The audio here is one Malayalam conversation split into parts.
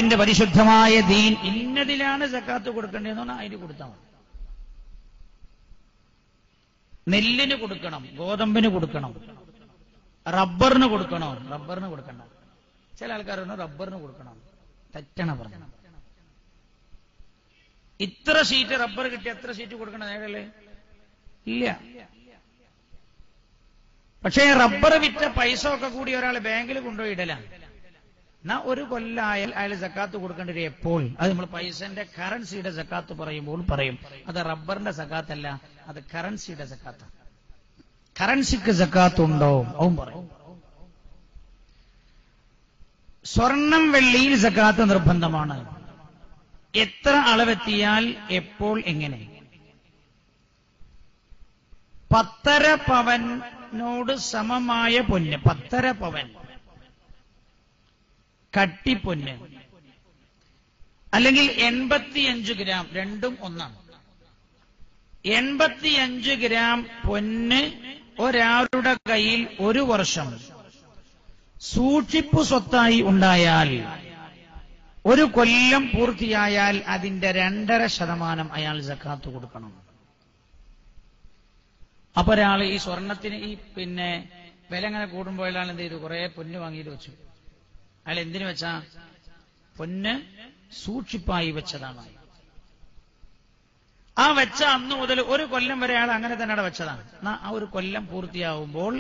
അള്ളാഹുവിന്റെ പരിശുദ്ധമായ ദീൻ ഇന്നതിലാണ് സക്കാത്ത് കൊടുക്കേണ്ടതെന്ന് പറഞ്ഞാൽ അതിന് കൊടുത്താൽ മതി. നെല്ലിന് കൊടുക്കണം, ഗോതമ്പിന് കൊടുക്കണം, റബ്ബറിന് കൊടുക്കണോ? റബ്ബറിന് കൊടുക്കണ്ട. ചില ആൾക്കാർ പറഞ്ഞു റബ്ബറിന് കൊടുക്കണം. തെറ്റണ പറഞ്ഞു. ഇത്ര ഷീറ്റ് റബ്ബർ കിട്ടി എത്ര ഷീറ്റ് കൊടുക്കണം നേരല്ലേ? ഇല്ല. പക്ഷേ റബ്ബർ വിറ്റ പൈസ ഒക്കെ കൂടി ഒരാൾ ബാങ്കിൽ കൊണ്ടുപോയി ഇടലാണ്. എന്നാ ഒരു കൊല്ലായാൽ അയാൾ സക്കാത്ത് കൊടുക്കേണ്ടി വരും. എപ്പോൾ? അത് നമ്മൾ പൈസന്റെ കറൻസിയുടെ സക്കാത്ത് പറയുമ്പോൾ പറയും അത് റബ്ബറിന്റെ സക്കാത്തല്ല, അത് കറൻസിയുടെ സക്കാത്താണ്. കറൻസിക്ക് സക്കാത്ത് ഉണ്ടോ? അവൻ പറയും. സ്വർണം വെള്ളിയിൽ സക്കാത്ത് നിർബന്ധമാണ്. എത്ര അളവെത്തിയാൽ എപ്പോൾ എങ്ങനെ? 10.5 പവനോട് സമമായ പൊന്ന്, 10.5 പവൻ കട്ടിപ്പൊന്ന്, അല്ലെങ്കിൽ 85 ഗ്രാം, രണ്ടും ഒന്നാണ്. 85 ഗ്രാം പൊന്ന് ഒരാളുടെ കയ്യിൽ 1 വർഷം സൂക്ഷിപ്പു സ്വത്തായി ഉണ്ടായാൽ 1 കൊല്ലം പൂർത്തിയായാൽ അതിന്റെ 2.5% അയാൾ സക്കാത്ത് കൊടുക്കണം. അപ്പൊ ഒരാൾ ഈ സ്വർണത്തിന് ഈ വില അങ്ങനെ കൂടുമ്പോൾ അയാൾ എന്ത് ചെയ്തു? കുറെ പൊന്ന് വാങ്ങിയിട്ട് വെച്ചു. അയാൾ എന്തിനു വെച്ചാ? പൊന്ന് സൂക്ഷിപ്പായി വെച്ചതാണ്. ആ വെച്ച അന്ന് മുതൽ 1 കൊല്ലം വരെ അയാൾ അങ്ങനെ തന്നെ അവിടെ വെച്ചതാണ്. ആ 1 കൊല്ലം പൂർത്തിയാവുമ്പോൾ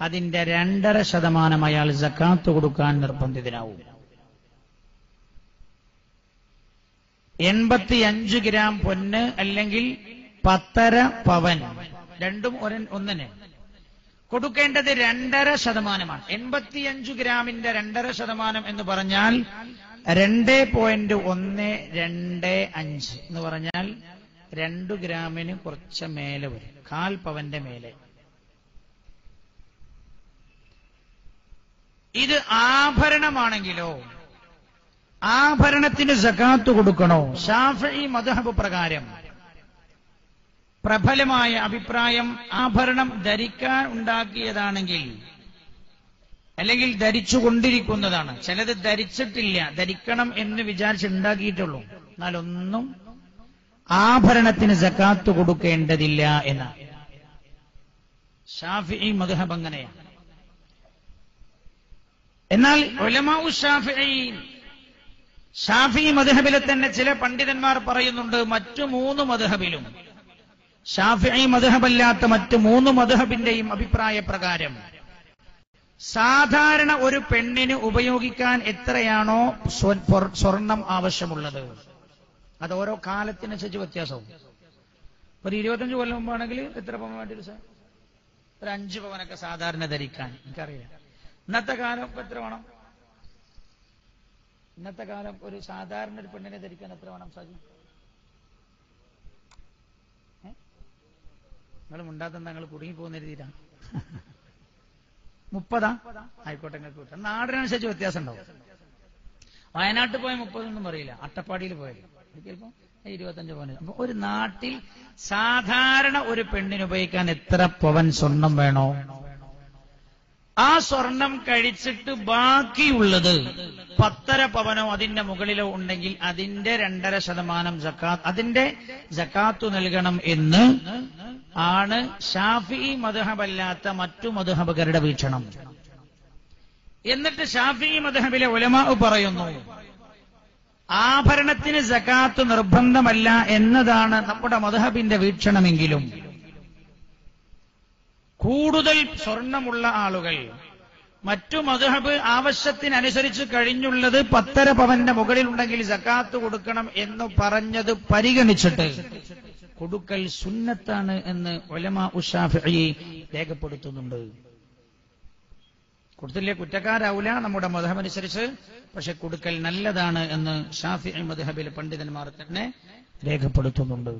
അതിന്റെ 2.5% അയാൾ സക്കാത്ത് കൊടുക്കാൻ നിർബന്ധിതനാവും. 85 ഗ്രാം പൊന്ന് അല്ലെങ്കിൽ 10.5 പവൻ, രണ്ടും ഒന്നിന് കൊടുക്കേണ്ടത് 2.5%. 85 ഗ്രാമിന്റെ 2.5% എന്ന് പറഞ്ഞാൽ 2.125 എന്ന് പറഞ്ഞാൽ 2 ഗ്രാമിന് കുറച്ച് മേലെ വരും, 1/4 പവന്റെ മേലെ. ഇത് ആഭരണമാണെങ്കിലോ ആഭരണത്തിന് സക്കാത്ത് കൊടുക്കണോ? ശാഫിഈ മദ്ഹബ് പ്രകാരം പ്രബലമായ അഭിപ്രായം, ആഭരണം ധരിക്കാൻ ഉണ്ടാക്കിയതാണെങ്കിൽ അല്ലെങ്കിൽ ധരിച്ചുകൊണ്ടിരിക്കുന്നതാണ്. ചിലത് ധരിച്ചിട്ടില്ല, ധരിക്കണം എന്ന് വിചാരിച്ചുണ്ടാക്കിയിട്ടുള്ളൂ, എന്നാലൊന്നും ആഭരണത്തിന് സക്കാത്ത് കൊടുക്കേണ്ടതില്ല എന്നാണ് ശാഫിഈ മദ്ഹബ്. അങ്ങനെയാണ്. എന്നാൽ ഉലമാഉ ശാഫിഈ മദ്ഹബിലെ തന്നെ ചില പണ്ഡിതന്മാർ പറയുന്നുണ്ട്, മറ്റു 3 മദ്ഹബിലും, ശാഫിഈ മദ്ഹബല്ലാത്ത മറ്റ് 3 മദ്ഹബിന്റെയും അഭിപ്രായ പ്രകാരം സാധാരണ ഒരു പെണ്ണിന് ഉപയോഗിക്കാൻ എത്രയാണോ സ്വർണം ആവശ്യമുള്ളത്, അത് ഓരോ കാലത്തിനനുസരിച്ച് വ്യത്യാസവും. ഒരു 25 കൊല്ലം മുമ്പാണെങ്കിൽ എത്ര പവൻ വേണ്ടി വരും? ഒരു 5 പവനൊക്കെ സാധാരണ ധരിക്കാൻ എനിക്കറിയാം. ഇന്നത്തെ കാലം എത്ര വേണം? ഇന്നത്തെ കാലം ഒരു സാധാരണ ഒരു പെണ്ണിനെ ധരിക്കാൻ എത്ര വേണം സാജി? നിങ്ങൾ മുണ്ടാത്ത നിങ്ങൾ കുടുങ്ങി പോകുന്ന രീതിയിലാണ്. 30 ആയിക്കോട്ടെ, നിങ്ങൾക്ക് കിട്ടും. നാടിനനുസരിച്ച് വ്യത്യാസം ഉണ്ടാവും. വയനാട്ടിൽ പോയ 30 ഒന്നും പറയില്ല, അട്ടപ്പാടിയിൽ പോയാലും ചിലപ്പോൾ 25 പവൻ. അപ്പൊ ഒരു നാട്ടിൽ സാധാരണ ഒരു പെണ്ണിന് ഉപയോഗിക്കാൻ എത്ര പവൻ സ്വർണം വേണോ, ആ സ്വർണം കഴിച്ചിട്ട് ബാക്കിയുള്ളത് 10.5 പവനോ അതിന്റെ മുകളിലോ ഉണ്ടെങ്കിൽ അതിന്റെ 2.5% സക്കാത്ത്, അതിന്റെ സക്കാത്തു നൽകണം എന്ന് ആണ് ശാഫിഈ മദ്ഹബല്ലാത്ത മറ്റു മദ്ഹബുകാരുടെ വീക്ഷണം. എന്നിട്ട് ശാഫിഈ മദ്ഹബിലെ ഉലമാ പറയുന്നു, ആഭരണത്തിന് സക്കാത്ത് നിർബന്ധമല്ല എന്നതാണ് നമ്മുടെ മദ്ഹബിന്റെ വീക്ഷണമെങ്കിലും കൂടുതൽ സ്വർണമുള്ള ആളുകൾ മറ്റു മദ്ഹബ് ആവശ്യത്തിനനുസരിച്ച് കഴിഞ്ഞുള്ളത് 10.5 പവന്റെ മുകളിലുണ്ടെങ്കിൽ സക്കാത്ത് കൊടുക്കണം എന്ന് പറഞ്ഞത് പരിഗണിച്ചിട്ട് കൊടുക്കൽ സുന്നത്താണ് എന്ന് ഉലമാ ശാഫിഈ രേഖപ്പെടുത്തുന്നുണ്ട്. കൊടുത്തില്ലേ കുറ്റക്കാരാവൂല നമ്മുടെ മദ്ഹബ് അനുസരിച്ച്, പക്ഷെ കൊടുക്കൽ നല്ലതാണ് എന്ന് ശാഫിഈ മദ്ഹബിലെ പണ്ഡിതന്മാർ തന്നെ രേഖപ്പെടുത്തുന്നുണ്ട്.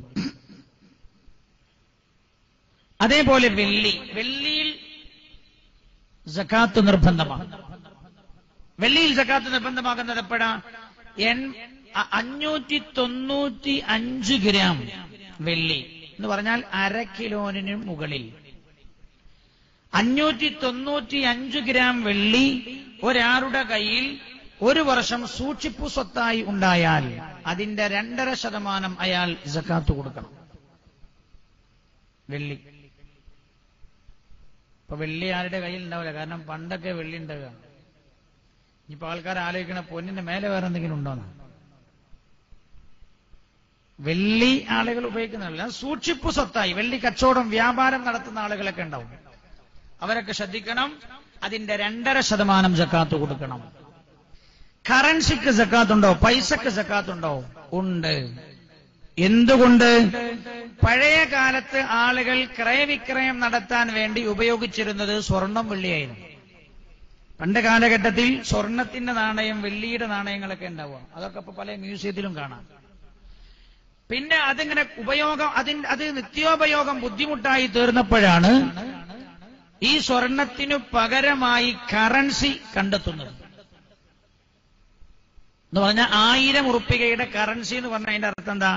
അതേപോലെ വെള്ളിയിൽ സക്കാത്ത് നിർബന്ധമാണ്. വെള്ളിയിൽ സക്കാത്ത് നിർബന്ധമാകുന്നത് എപ്പോഴാ? 595 ഗ്രാം വെള്ളി എന്ന് പറഞ്ഞാൽ 1/2 കിലോന് മുകളിൽ. 595 ഗ്രാം വെള്ളി ഒരാളുടെ കയ്യിൽ ഒരു വർഷം സൂക്ഷിപ്പു സ്വത്തായി ഉണ്ടായാൽ അതിന്റെ 2.5% അയാൾ സക്കാത്ത് കൊടുക്കണം. വെള്ളി. ഇപ്പൊ വെള്ളി ആരുടെ കയ്യിൽ ഉണ്ടാവില്ല, കാരണം പണ്ടൊക്കെ വെള്ളി ഉണ്ടാവുക. ഇനിയിപ്പോ ആൾക്കാർ ആലോചിക്കണ പൊന്നിന്റെ മേലെ വേറെ എന്തെങ്കിലും ഉണ്ടോന്ന്. വെള്ളി ആളുകൾ ഉപയോഗിക്കുന്നില്ല, സൂക്ഷിപ്പു സ്വത്തായി വെള്ളി കച്ചവടം വ്യാപാരം നടത്തുന്ന ആളുകളൊക്കെ ഉണ്ടാവും. അവരൊക്കെ ശ്രദ്ധിക്കണം, അതിന്റെ 2.5% സക്കാത്ത് കൊടുക്കണം. കറൻസിക്ക് സക്കാത്തുണ്ടോ? പൈസക്ക് സക്കാത്തുണ്ടോ? ഉണ്ട്. എന്തുകൊണ്ട്? പഴയ കാലത്ത് ആളുകൾ ക്രയവിക്രയം നടത്താൻ വേണ്ടി ഉപയോഗിച്ചിരുന്നത് സ്വർണം വെള്ളിയായിരുന്നു. പണ്ട് കാലഘട്ടത്തിൽ സ്വർണത്തിന്റെ നാണയം, വെള്ളിയുടെ നാണയങ്ങളൊക്കെ ഉണ്ടാവുക. അതൊക്കെ ഇപ്പൊ പല മ്യൂസിയത്തിലും കാണാം. പിന്നെ അതിങ്ങനെ അത് നിത്യോപയോഗം ബുദ്ധിമുട്ടായി തീർന്നപ്പോഴാണ് ഈ സ്വർണത്തിനു പകരമായി കറൻസി കണ്ടെത്തുന്നത്. എന്ന് പറഞ്ഞാൽ 1000 ഉറുപ്പികയുടെ കറൻസി എന്ന് പറഞ്ഞാൽ അതിന്റെ അർത്ഥം എന്താ?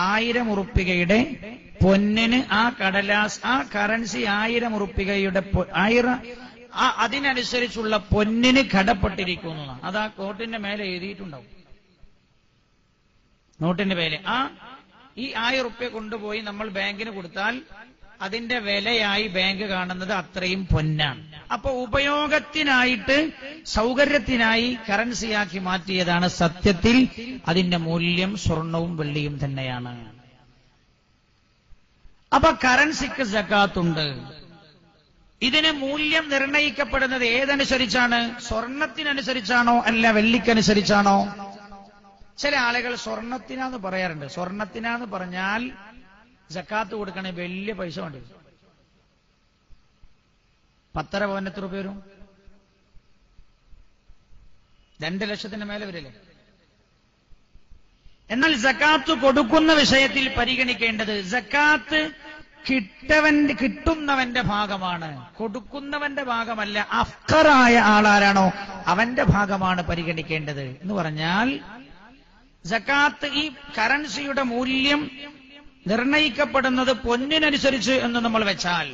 1000 ഉറുപ്പികയുടെ പൊന്നിന് ആ കടലാസ്, ആ കറൻസി 1000 ഉറുപ്പികയുടെ അതിനനുസരിച്ചുള്ള പൊന്നിന് കടപ്പെട്ടിരിക്കുന്നു. അത് ആ നോട്ടിന്റെ മേലെ എഴുതിയിട്ടുണ്ടാവും. നോട്ടിന്റെ മേലെ ഈ 1000 ഉറുപ്പിക കൊണ്ടുപോയി നമ്മൾ ബാങ്കിന് കൊടുത്താൽ അതിന്റെ വിലയായി ബാങ്ക് കാണുന്നത് അത്രയും പൊന്നാണ്. അപ്പൊ ഉപയോഗത്തിനായിട്ട് സൗകര്യത്തിനായി കറൻസിയാക്കി മാറ്റിയതാണ്. സത്യത്തിൽ അതിന്റെ മൂല്യം സ്വർണവും വെള്ളിയും തന്നെയാണ്. അപ്പൊ കറൻസിക്ക് സക്കാത്തുണ്ട്. ഇതിന് മൂല്യം നിർണയിക്കപ്പെടുന്നത് ഏതനുസരിച്ചാണ്? സ്വർണത്തിനനുസരിച്ചാണോ അല്ല വെള്ളിക്കനുസരിച്ചാണോ? ചില ആളുകൾ സ്വർണത്തിനാന്ന് പറയാറുണ്ട്. സ്വർണത്തിനാന്ന് പറഞ്ഞാൽ സക്കാത്ത് കൊടുക്കണേ വലിയ പൈസ വേണ്ടി വരും. 10.5 പവന് എത്ര രൂപ വരും? 2 ലക്ഷത്തിന് മേലെ വരില്ലേ? എന്നാൽ സക്കാത്ത് കൊടുക്കുന്ന വിഷയത്തിൽ പരിഗണിക്കേണ്ടത് സക്കാത്ത് കിട്ടുന്നവന്റെ ഭാഗമാണ്, കൊടുക്കുന്നവന്റെ ഭാഗമല്ല. അഫ്ഖറായ ആളാരാണോ അവന്റെ ഭാഗമാണ് പരിഗണിക്കേണ്ടത്. എന്ന് പറഞ്ഞാൽ സക്കാത്ത്, ഈ കറൻസിയുടെ മൂല്യം നിർണയിക്കപ്പെടുന്നത് പൊന്നിനനുസരിച്ച് എന്ന് നമ്മൾ വെച്ചാൽ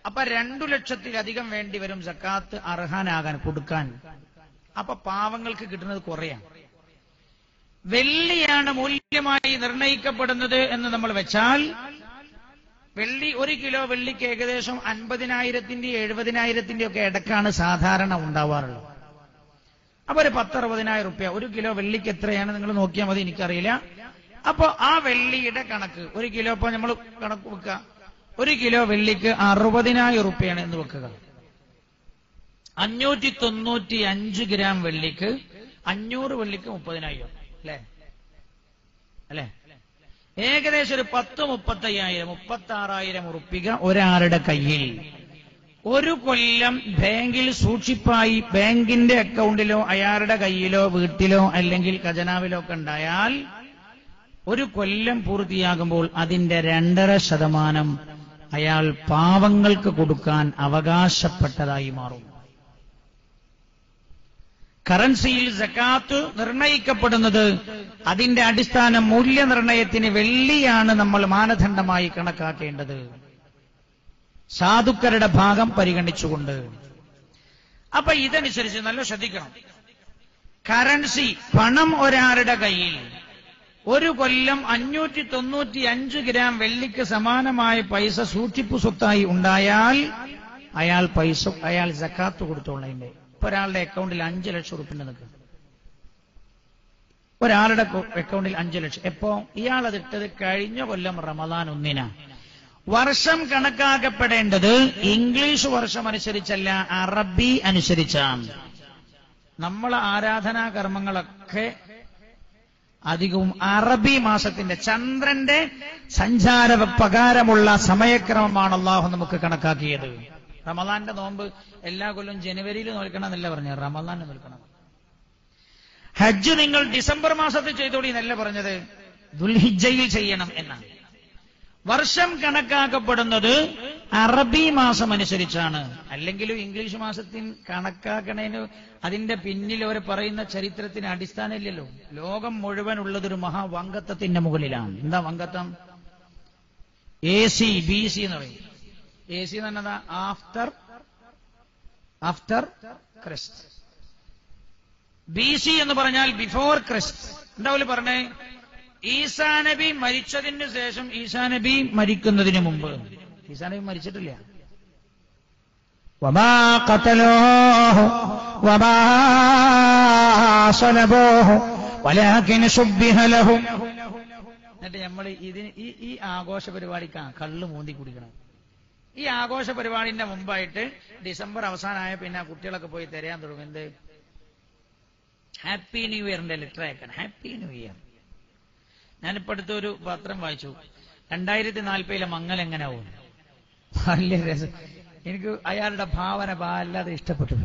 അപ്പൊ 2 ലക്ഷത്തിലധികം വേണ്ടി വരും സക്കാത്ത് അർഹനാകാൻ, കൊടുക്കാൻ. അപ്പൊ പാവങ്ങൾക്ക് കിട്ടുന്നത് കുറയാണ്. വെള്ളിയാണ് മൂല്യമായി നിർണയിക്കപ്പെടുന്നത് എന്ന് നമ്മൾ വെച്ചാൽ വെള്ളി 1 കിലോ വെള്ളിക്ക് ഏകദേശം 50,000-ന്റെയും 70,000-ന്റെയും ഒക്കെ ഇടക്കാണ് സാധാരണ ഉണ്ടാവാറുള്ളത്. അപ്പൊ ഒരു 10-60,000 റുപ്യ 1 കിലോ വെള്ളിക്ക് എത്രയാണ് നിങ്ങൾ നോക്കിയാൽ മതി, എനിക്കറിയില്ല. അപ്പൊ ആ വെള്ളിയുടെ കണക്ക് 1 കിലോ, ഇപ്പൊ നമ്മൾ കണക്ക് വെക്കുക, 1 കിലോ വെള്ളിക്ക് 60,000 റുപ്യാണ് എന്ന് വെക്കുക. 595 ഗ്രാം വെള്ളിക്ക് 500 വെള്ളിക്ക് 30,000 അല്ലേ? ഏകദേശം ഒരു 10-35,000 36,000 ഉറുപ്പിക ഒരാളുടെ കയ്യിൽ ഒരു കൊല്ലം ബാങ്കിൽ സൂക്ഷിപ്പായി ബാങ്കിന്റെ അക്കൗണ്ടിലോ അയാളുടെ കയ്യിലോ വീട്ടിലോ അല്ലെങ്കിൽ ഖജനാവിലോ ഒക്കെ ഉണ്ടായാൽ ഒരു കൊല്ലം പൂർത്തിയാകുമ്പോൾ അതിന്റെ 2.5% അയാൾ പാവങ്ങൾക്ക് കൊടുക്കാൻ അവകാശപ്പെട്ടതായി മാറും. കറൻസിയിൽ സക്കാത്ത് നിർണയിക്കപ്പെടുന്നത് അതിന്റെ അടിസ്ഥാന മൂല്യനിർണയത്തിന് വെള്ളിയാണ് നമ്മൾ മാനദണ്ഡമായി കണക്കാക്കേണ്ടത്, സാധുക്കളുടെ ഭാഗം പരിഗണിച്ചുകൊണ്ട്. അപ്പൊ ഇതനുസരിച്ച് നല്ല ശ്രദ്ധിക്കണം. കറൻസി, പണം ഒരാളുടെ കയ്യിൽ ഒരു കൊല്ലം 595 ഗ്രാം വെള്ളിക്ക് സമാനമായ പൈസ സൂക്ഷിപ്പു സ്വത്തായി ഉണ്ടായാൽ അയാൾ സക്കാത്ത് കൊടുത്തോളതിന്റെ. ഇപ്പൊ ഒരാളുടെ അക്കൗണ്ടിൽ 5 ലക്ഷം റുപ്യ നിൽക്കും. ഒരാളുടെ അക്കൗണ്ടിൽ 5 ലക്ഷം. എപ്പോ? ഇയാൾ അതിട്ടത് കഴിഞ്ഞ കൊല്ലം റമദാൻ 1-നാ. വർഷം കണക്കാക്കപ്പെടേണ്ടത് ഇംഗ്ലീഷ് വർഷം അനുസരിച്ചല്ല, അറബി അനുസരിച്ചാണ്. നമ്മളെ ആരാധനാ കർമ്മങ്ങളൊക്കെ അധികവും അറബി മാസത്തിന്റെ ചന്ദ്രന്റെ സഞ്ചാര പ്രകാരമുള്ള സമയക്രമമാണ് അള്ളാഹു നമുക്ക് കണക്കാക്കിയത്. റമദാന്റെ നോമ്പ് എല്ലാ കൊല്ലം ജനുവരിയിൽ നോൽക്കണം എന്നല്ല പറഞ്ഞത്, റമദാനിൽ നോൽക്കണം. ഹജ്ജ് നിങ്ങൾ ഡിസംബർ മാസത്തിൽ ചെയ്തോളി എന്നല്ല പറഞ്ഞത്, ദുൽഹിജ്ജയിൽ ചെയ്യണം എന്നാണ്. വർഷം കണക്കാക്കപ്പെടുന്നത് അറബി മാസം അനുസരിച്ചാണ്. അല്ലെങ്കിലും ഇംഗ്ലീഷ് മാസത്തിൽ കണക്കാക്കണേന് അതിന്റെ പിന്നിൽ അവർ പറയുന്ന ചരിത്രത്തിന് അടിസ്ഥാനമില്ലല്ലോ. ലോകം മുഴുവൻ ഉള്ളതൊരു മഹാവങ്കത്വത്തിന്റെ മുകളിലാണ്. എന്താ വങ്കത്വം? AC BC എന്ന് പറയും. AC എന്ന് പറഞ്ഞാൽ ആഫ്റ്റർ ക്രിസ്റ്റ്. BC എന്ന് പറഞ്ഞാൽ ബിഫോർ ക്രിസ്റ്റ്. എന്താ പോലെ പറഞ്ഞേ? ഈസാ നബി മരിച്ചതിന് ശേഷം, ഈസാ നബി മരിക്കുന്നതിന് മുമ്പ്. ഈസാ നബി മരിച്ചിട്ടില്ല. വമാ ഖതലൂഹു വമാ സലബൂഹു വലാകിൻ ശുബ്ബിഹ ലഹും. എന്നിട്ട് നമ്മൾ ഇതിന് ഈ ആഘോഷ പരിപാടിക്കാ കള്ള് മൂന്തി കുടിക്കണം. ഈ ആഘോഷ പരിപാടിന്റെ മുമ്പായിട്ട് ഡിസംബർ അവസാനമായ പിന്നെ കുട്ടികളൊക്കെ പോയി തിരയാൻ തുടങ്ങും. എന്ത്? ഹാപ്പി ന്യൂ ഇയറിന്റെ ലെറ്റർ അയക്കണം. Happy new year. ഞാനിപ്പോ അടുത്തൊരു പത്രം വായിച്ചു. 2040 മങ്ങൽ എങ്ങനെ ആവും? വലിയ രസം. എനിക്ക് അയാളുടെ ഭാവന വല്ലാതെ ഇഷ്ടപ്പെട്ടു.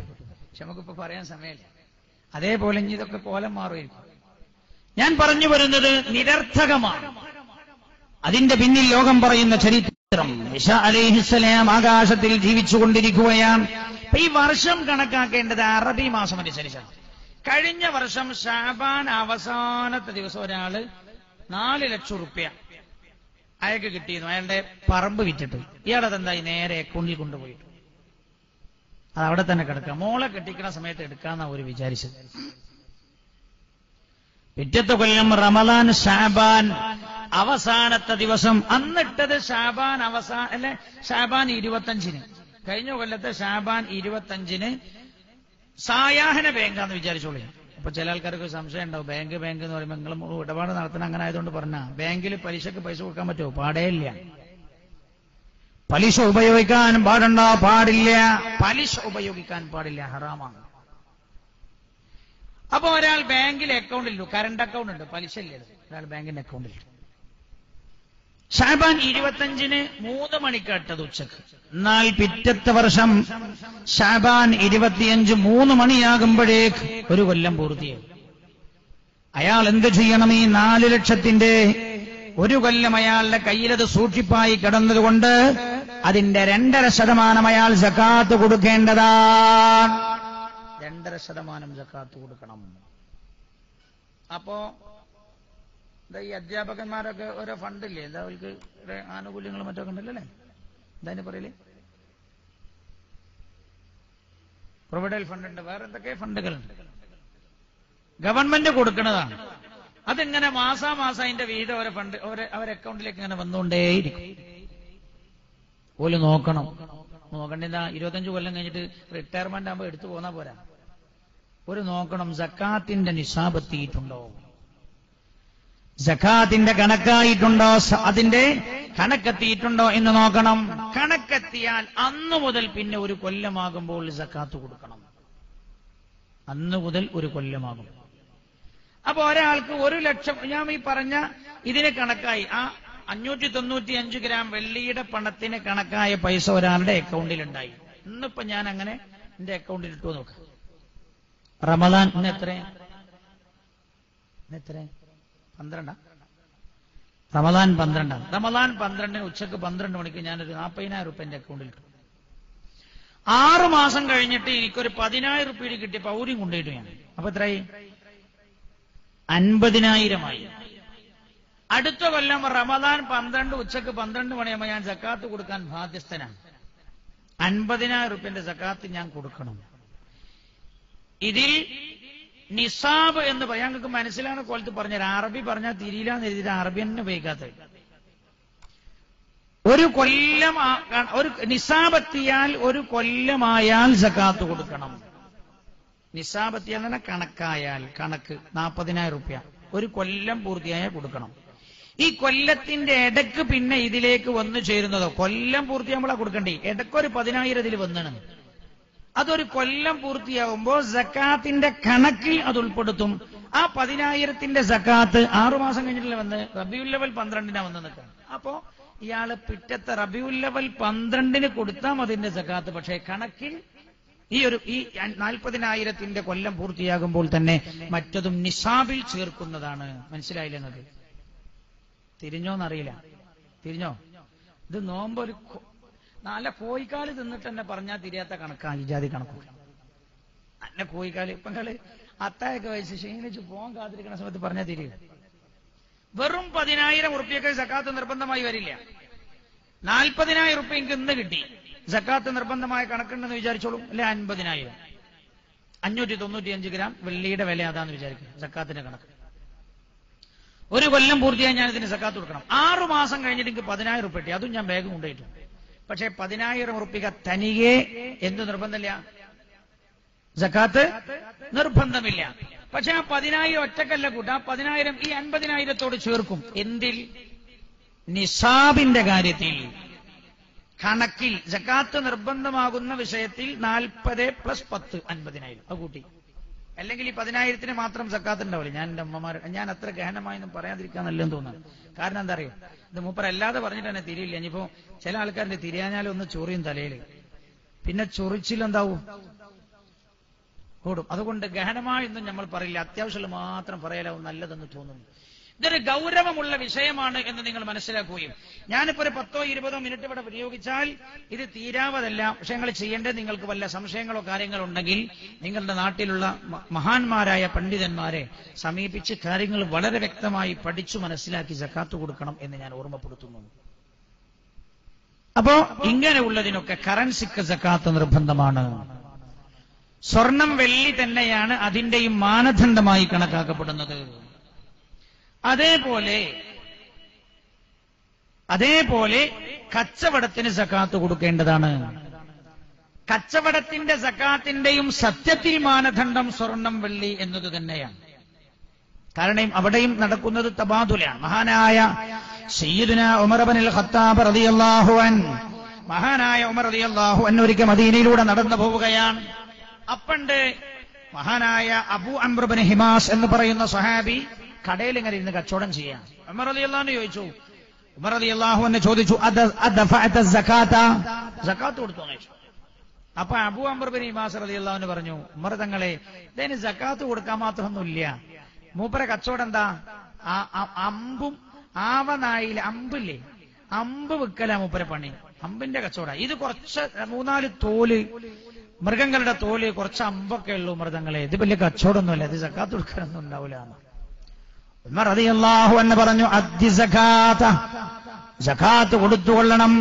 പക്ഷെ നമുക്കിപ്പോ പറയാൻ സമയമില്ല. അതേപോലെ ഇനി ഇതൊക്കെ കോലം മാറുമായിരിക്കും. ഞാൻ പറഞ്ഞു വരുന്നത് നിരർത്ഥകമാണ്. അതിന്റെ പിന്നിൽ ലോകം പറയുന്ന ചരിത്രം. ഈസാ അലൈഹിസ്സലാം ആകാശത്തിൽ ജീവിച്ചുകൊണ്ടിരിക്കുകയാണ്. ഈ വർഷം കണക്കാക്കേണ്ടത് അറബി മാസം അനുസരിച്ചാണ്. കഴിഞ്ഞ വർഷം ശഅബാൻ അവസാനത്തെ ദിവസം ഒരാള് 4 ലക്ഷം റുപ്യ അയാൾക്ക് കിട്ടിയിരുന്നു. അയാളുടെ പറമ്പ് വിറ്റിട്ട്. ഇയാളതെന്തായി നേരെ അക്കൗണ്ടിൽ കൊണ്ടുപോയിട്ടു. അത് അവിടെ തന്നെ കിടക്കുക. മോളെ കെട്ടിക്കുന്ന സമയത്ത് എടുക്കാന്നാ ഒരു വിചാരിച്ചത്. പിറ്റത്തെ കൊല്ലം റമദാൻ ശഅബാൻ അവസാനത്തെ ദിവസം. അന്നിട്ടത് ശഅബാൻ ശഅബാൻ 25-ന്. കഴിഞ്ഞ കൊല്ലത്തെ ശഅബാൻ 25-ന് സായാഹ്ന ബാങ്കാന്ന് വിചാരിച്ചോളൂ. അപ്പൊ ചില ആൾക്കാർക്ക് സംശയം ഉണ്ടാവും. ബാങ്ക് എന്ന് പറയുമ്പോൾ നിങ്ങൾ ഇടപാട് നടത്തണം അങ്ങനെ ആയതുകൊണ്ട് പറഞ്ഞാ ബാങ്കിൽ പലിശക്ക് പൈസ കൊടുക്കാൻ പറ്റുമോ? പാടേയില്ല. പലിശ ഉപയോഗിക്കാൻ പാടുണ്ടോ? പാടില്ല. പലിശ ഉപയോഗിക്കാൻ പാടില്ല, ഹറാമാണ്. അപ്പൊ ഒരാൾ ബാങ്കിൽ അക്കൗണ്ടിൽ കറണ്ട് അക്കൗണ്ട് ഉണ്ട്, പലിശ ഇല്ല. ഒരാൾ ബാങ്കിന്റെ അക്കൗണ്ടിൽ ശഅബാൻ 25-ന് 3 മണിക്കാട്ടത് ഉച്ചക്ക്. എന്നാൽ പിറ്റത്തെ വർഷം ശഅബാൻ 25 3 മണിയാകുമ്പോഴേക്ക് ഒരു കൊല്ലം പൂർത്തിയായി. അയാൾ എന്ത് ചെയ്യണം? ഈ 4 ലക്ഷത്തിന്റെ 1 കൊല്ലം അയാളുടെ കയ്യിലത് സൂക്ഷിപ്പായി കിടന്നതുകൊണ്ട് അതിന്റെ 2.5% അയാൾ സക്കാത്ത് കൊടുക്കേണ്ടതാണ്. 2.5% സക്കാത്ത് കൊടുക്കണം. അപ്പോ ഈ അധ്യാപകന്മാരൊക്കെ ഓരോ ഫണ്ടില്ലേ? എന്താ അവർക്ക് ആനുകൂല്യങ്ങളും മറ്റൊക്കെ ഉണ്ടല്ലോ അല്ലേ? എന്താ പറയല്? പ്രൊവിഡന്റ് ഫണ്ട് ഉണ്ട്, വേറെ എന്തൊക്കെ ഫണ്ടുകളുണ്ട്. ഗവൺമെന്റ് കൊടുക്കുന്നതാണ്. അതിങ്ങനെ മാസാമാസം അതിന്റെ വിഹിതം ഓരോ ഫണ്ട് അവരെ അക്കൗണ്ടിലേക്ക് ഇങ്ങനെ വന്നുകൊണ്ടേയിരിക്കും. ഓല് നോക്കണം. നോക്കണ്ടെന്താ? 25 കൊല്ലം കഴിഞ്ഞിട്ട് റിട്ടയർമെന്റ് ആകുമ്പോൾ എടുത്തു പോന്നാ പോരാ. ഒരു നോക്കണം സക്കാത്തിന്റെ നിസാബ് എത്തിയിട്ടുണ്ടോ, സക്കാത്തിന്റെ കണക്കായിട്ടുണ്ടോ, അതിന്റെ കണക്കെത്തിയിട്ടുണ്ടോ എന്ന് നോക്കണം. കണക്കെത്തിയാൽ അന്നു മുതൽ പിന്നെ 1 കൊല്ലമാകുമ്പോൾ സക്കാത്ത് കൊടുക്കണം. അന്നു മുതൽ 1 കൊല്ലമാകും. അപ്പൊ ഒരാൾക്ക് 1 ലക്ഷം, ഞാൻ ഈ പറഞ്ഞ ഇതിന് കണക്കായി ആ 595 ഗ്രാം വെള്ളിയുടെ പണത്തിന് കണക്കായ പൈസ ഒരാളുടെ അക്കൗണ്ടിൽ ഉണ്ടായി. ഇന്നിപ്പോ ഞാൻ അങ്ങനെ എന്റെ അക്കൗണ്ടിൽ ഇട്ടു നോക്കാം. റമദാൻ ഇന്ന് എത്ര? 12. റമദാൻ 12. റമദാൻ 12 ഉച്ചക്ക് 12 മണിക്ക് ഞാനൊരു 40,000 റുപ്യ എന്റെ അക്കൗണ്ടിൽ ഇട്ടു. 6 മാസം കഴിഞ്ഞിട്ട് എനിക്കൊരു 10,000 റുപ്യ കിട്ടിയ പൗരിയും കൊണ്ടുപോയിട്ടു ഞാൻ. അപ്പൊ എത്രയായി? 50,000 അടുത്ത കൊല്ലം റമദാൻ 12 ഉച്ചക്ക് 12 മണിയാകുമ്പോൾ ഞാൻ സക്കാത്ത് കൊടുക്കാൻ ബാധ്യസ്ഥനാണ്. 50,000 റുപ്യന്റെ സക്കാത്ത് ഞാൻ കൊടുക്കണം. ഇതിൽ നിസാബ് എന്ന് പറയാൻ നിങ്ങൾക്ക് മനസ്സിലാണ് കോലത്ത് പറഞ്ഞത്. അറബി പറഞ്ഞാൽ തിരിയില്ലാന്ന് എഴുതിയിട്ട് അറബി തന്നെ ഉപയോഗിക്കാത്തത്. 1 കൊല്ലം ഒരു നിസാബെത്തിയാൽ 1 കൊല്ലമായാൽ സക്കാത്ത് കൊടുക്കണം. നിസാബെത്തിയാൽ തന്നെ കണക്കായാൽ, കണക്ക് 40,000 റുപ്യ 1 കൊല്ലം പൂർത്തിയായാൽ കൊടുക്കണം. ഈ കൊല്ലത്തിന്റെ ഇടക്ക് പിന്നെ ഇതിലേക്ക് വന്നു ചേരുന്നതോ, കൊല്ലം പൂർത്തിയാകുമ്പോഴാ കൊടുക്കണ്ടേ, ഇടയ്ക്കൊരു 10,000 ഇതിൽ വന്നാണ്. അതൊരു കൊല്ലം പൂർത്തിയാകുമ്പോൾ സക്കാത്തിന്റെ കണക്കിൽ അത് ഉൾപ്പെടുത്തും. ആ 10,000ത്തിന്റെ സക്കാത്ത് 6 മാസം കഴിഞ്ഞിട്ടില്ല വന്ന് റബീഉൽ അവ്വൽ 12 വന്ന് നിൽക്കണം. അപ്പോ ഇയാള് പിറ്റത്തെ റബീഉൽ അവ്വൽ 12 കൊടുത്താൽ അതിന്റെ സക്കാത്ത്. പക്ഷേ കണക്കിൽ ഈ 40,000ത്തിന്റെ കൊല്ലം പൂർത്തിയാകുമ്പോൾ തന്നെ മറ്റതും നിസാബിൽ ചേർക്കുന്നതാണ്. മനസ്സിലായില്ല നിങ്ങൾക്ക്? തിരിഞ്ഞോന്നറിയില്ല. തിരിഞ്ഞോ? ഇത് നോമ്പ് ഒരു നല്ല കോഴിക്കാല് തിന്നിട്ട് തന്നെ പറഞ്ഞാൽ തിരിയാത്ത കണക്കാണ് ഈ ജാതി കണക്കൊക്കെ. നല്ല കോഴിക്കാല് ഇപ്പൊ നിങ്ങള് അത്തായൊക്കെ വയസ്സ് ക്ഷീണിച്ച് പോകാൻ കാത്തിരിക്കുന്ന സമയത്ത് പറഞ്ഞാൽ തിരിയും. വെറും 10,000 റുപ്യക്ക് സക്കാത്ത് നിർബന്ധമായി വരില്ല. 40,000 റുപ്യ എനിക്ക് ഇന്ന് കിട്ടി, സക്കാത്ത് നിർബന്ധമായ കണക്കുണ്ടെന്ന് വിചാരിച്ചോളൂ. അല്ലെ 50,000. 595 ഗ്രാം വെള്ളിയുടെ വില അതാന്ന് വിചാരിക്കുക സക്കാത്തിന്റെ കണക്ക്. ഒരു കൊല്ലം പൂർത്തിയായി ഞാൻ ഇതിന് സക്കാത്ത് കൊടുക്കണം. 6 മാസം കഴിഞ്ഞിട്ട് എനിക്ക് 10,000 റുപ്യ കിട്ടി. അതും ഞാൻ ബാഗ് കൊണ്ടുപോയിട്ടു. പക്ഷെ 10,000 റുപ്യ തനിയെ എന്ത് നിർബന്ധമില്ല, സക്കാത്ത് നിർബന്ധമില്ല. പക്ഷെ ആ 10,000 ഒറ്റക്കല്ല കൂട്ട, ആ 10,000 ഈ 50,000 ചേർക്കും. എന്തിൽ? നിസാബിന്റെ കാര്യത്തിൽ, കണക്കിൽ സക്കാത്ത് നിർബന്ധമാകുന്ന വിഷയത്തിൽ 40 + 10 50,000 അത് കൂട്ടി. അല്ലെങ്കിൽ ഈ 10,000 മാത്രം സക്കാത്ത് ഉണ്ടാവില്ല. ഞാൻ എന്റെ ഞാൻ അത്ര ഗഹനമായൊന്നും പറയാതിരിക്കാൻ നല്ലതെന്ന് തോന്നുന്നു. കാരണം എന്താ അറിയോ, ഇത് മൂപ്പർ അല്ലാതെ പറഞ്ഞിട്ട് തന്നെ തിരിയില്ല. ഇനിയിപ്പോ ചില ആൾക്കാരുടെ തിരിയാഞ്ഞാലും ഒന്ന് ചൊറിയും തലയിൽ, പിന്നെ ചൊറിച്ചിലെന്താവും കൂടും. അതുകൊണ്ട് ഗഹനമായൊന്നും നമ്മൾ പറയില്ല, അത്യാവശ്യം മാത്രം പറയലാവും നല്ലതെന്ന് തോന്നുന്നു. ഇതൊരു ഗൗരവമുള്ള വിഷയമാണ് എന്ന് നിങ്ങൾ മനസ്സിലാക്കുകയും, ഞാനിപ്പോ ഒരു 10-20 മിനിറ്റ് ഇവിടെ പ്രയോഗിച്ചാൽ ഇത് തീരാവതല്ല. പക്ഷെ നിങ്ങൾ ചെയ്യേണ്ടത്, നിങ്ങൾക്ക് വല്ല സംശയങ്ങളോ കാര്യങ്ങളോ ഉണ്ടെങ്കിൽ നിങ്ങളുടെ നാട്ടിലുള്ള മഹാന്മാരായ പണ്ഡിതന്മാരെ സമീപിച്ച് കാര്യങ്ങൾ വളരെ വ്യക്തമായി പഠിച്ചു മനസ്സിലാക്കി സക്കാത്ത് കൊടുക്കണം എന്ന് ഞാൻ ഓർമ്മപ്പെടുത്തുന്നു. അപ്പോ ഇങ്ങനെയുള്ളതിനൊക്കെ കറൻസിക്ക് സക്കാത്ത് നിർബന്ധമാണ്. സ്വർണം വെള്ളി തന്നെയാണ് അതിന്റെയും മാനദണ്ഡമായി കണക്കാക്കപ്പെടുന്നത്. അതേപോലെ കച്ചവടത്തിന് സക്കാത്ത് കൊടുക്കേണ്ടതാണ്. കച്ചവടത്തിന്റെ സക്കാത്തിന്റെയും സത്യത്തിൽ മാനദണ്ഡം സ്വർണം വെള്ളി എന്നത് തന്നെയാണ്. കാരണം അവിടെയും നടക്കുന്നത് തബാദുലാണ്. മഹാനായ സയ്യിദുനാ ഉമർ ഇബ്നുൽ ഖത്താബ് റളിയല്ലാഹു അൻഹു, മഹാനായ ഉമർ റളിയല്ലാഹു അൻഹു ഒരിക്കൽ മദീനയിലൂടെ നടന്നു പോവുകയാണ്. അപ്പണ്ട് മഹാനായ അബൂ അംർ ഇബ്നു ഹിമാസ് എന്ന് പറയുന്ന സ്വഹാബി കടയിൽ ഇങ്ങനെ ഇരുന്ന് കച്ചവടം ചെയ്യാൻ. ഉമർ റളിയല്ലാഹു അൻഹു ചോദിച്ചു, ഉമർ റളിയല്ലാഹു അൻഹു ചോദിച്ചു, അദഫഅത സകാത, സകാത്ത് കൊടുത്തോ എന്ന് ചോദിച്ചു. അപ്പൊ അബൂ അംർ ഇബ്നു ഹിമാസ് റളിയല്ലാഹു അൻഹു പറഞ്ഞു, ഉമർ തങ്ങളെ ഇതിന് സകാത്ത് കൊടുക്കാൻ മാത്രമൊന്നുമില്ല, മൂപ്പരെ കച്ചവടം എന്താ, അമ്പും ആവനായില് അമ്പില്ലേ, അമ്പ് വിൽക്കല മൂപ്പരെ പണി, അമ്പിന്റെ കച്ചവടം. ഇത് കുറച്ച് 3-4 തോല്, മൃഗങ്ങളുടെ തോല്, കുറച്ച് അമ്പൊക്കെ ഉള്ളൂ മൃഗങ്ങളെ, ഇത് വലിയ കച്ചവടമൊന്നുമല്ല, ഇത് സക്കാത്ത് കൊടുക്കാനൊന്നും ഉണ്ടാവില്ല. ഉമർ റളിയല്ലാഹു അൻഹു പറഞ്ഞു, അദ്ദി സകാത, സകാത്ത് കൊടുത്തുകൊള്ളണം.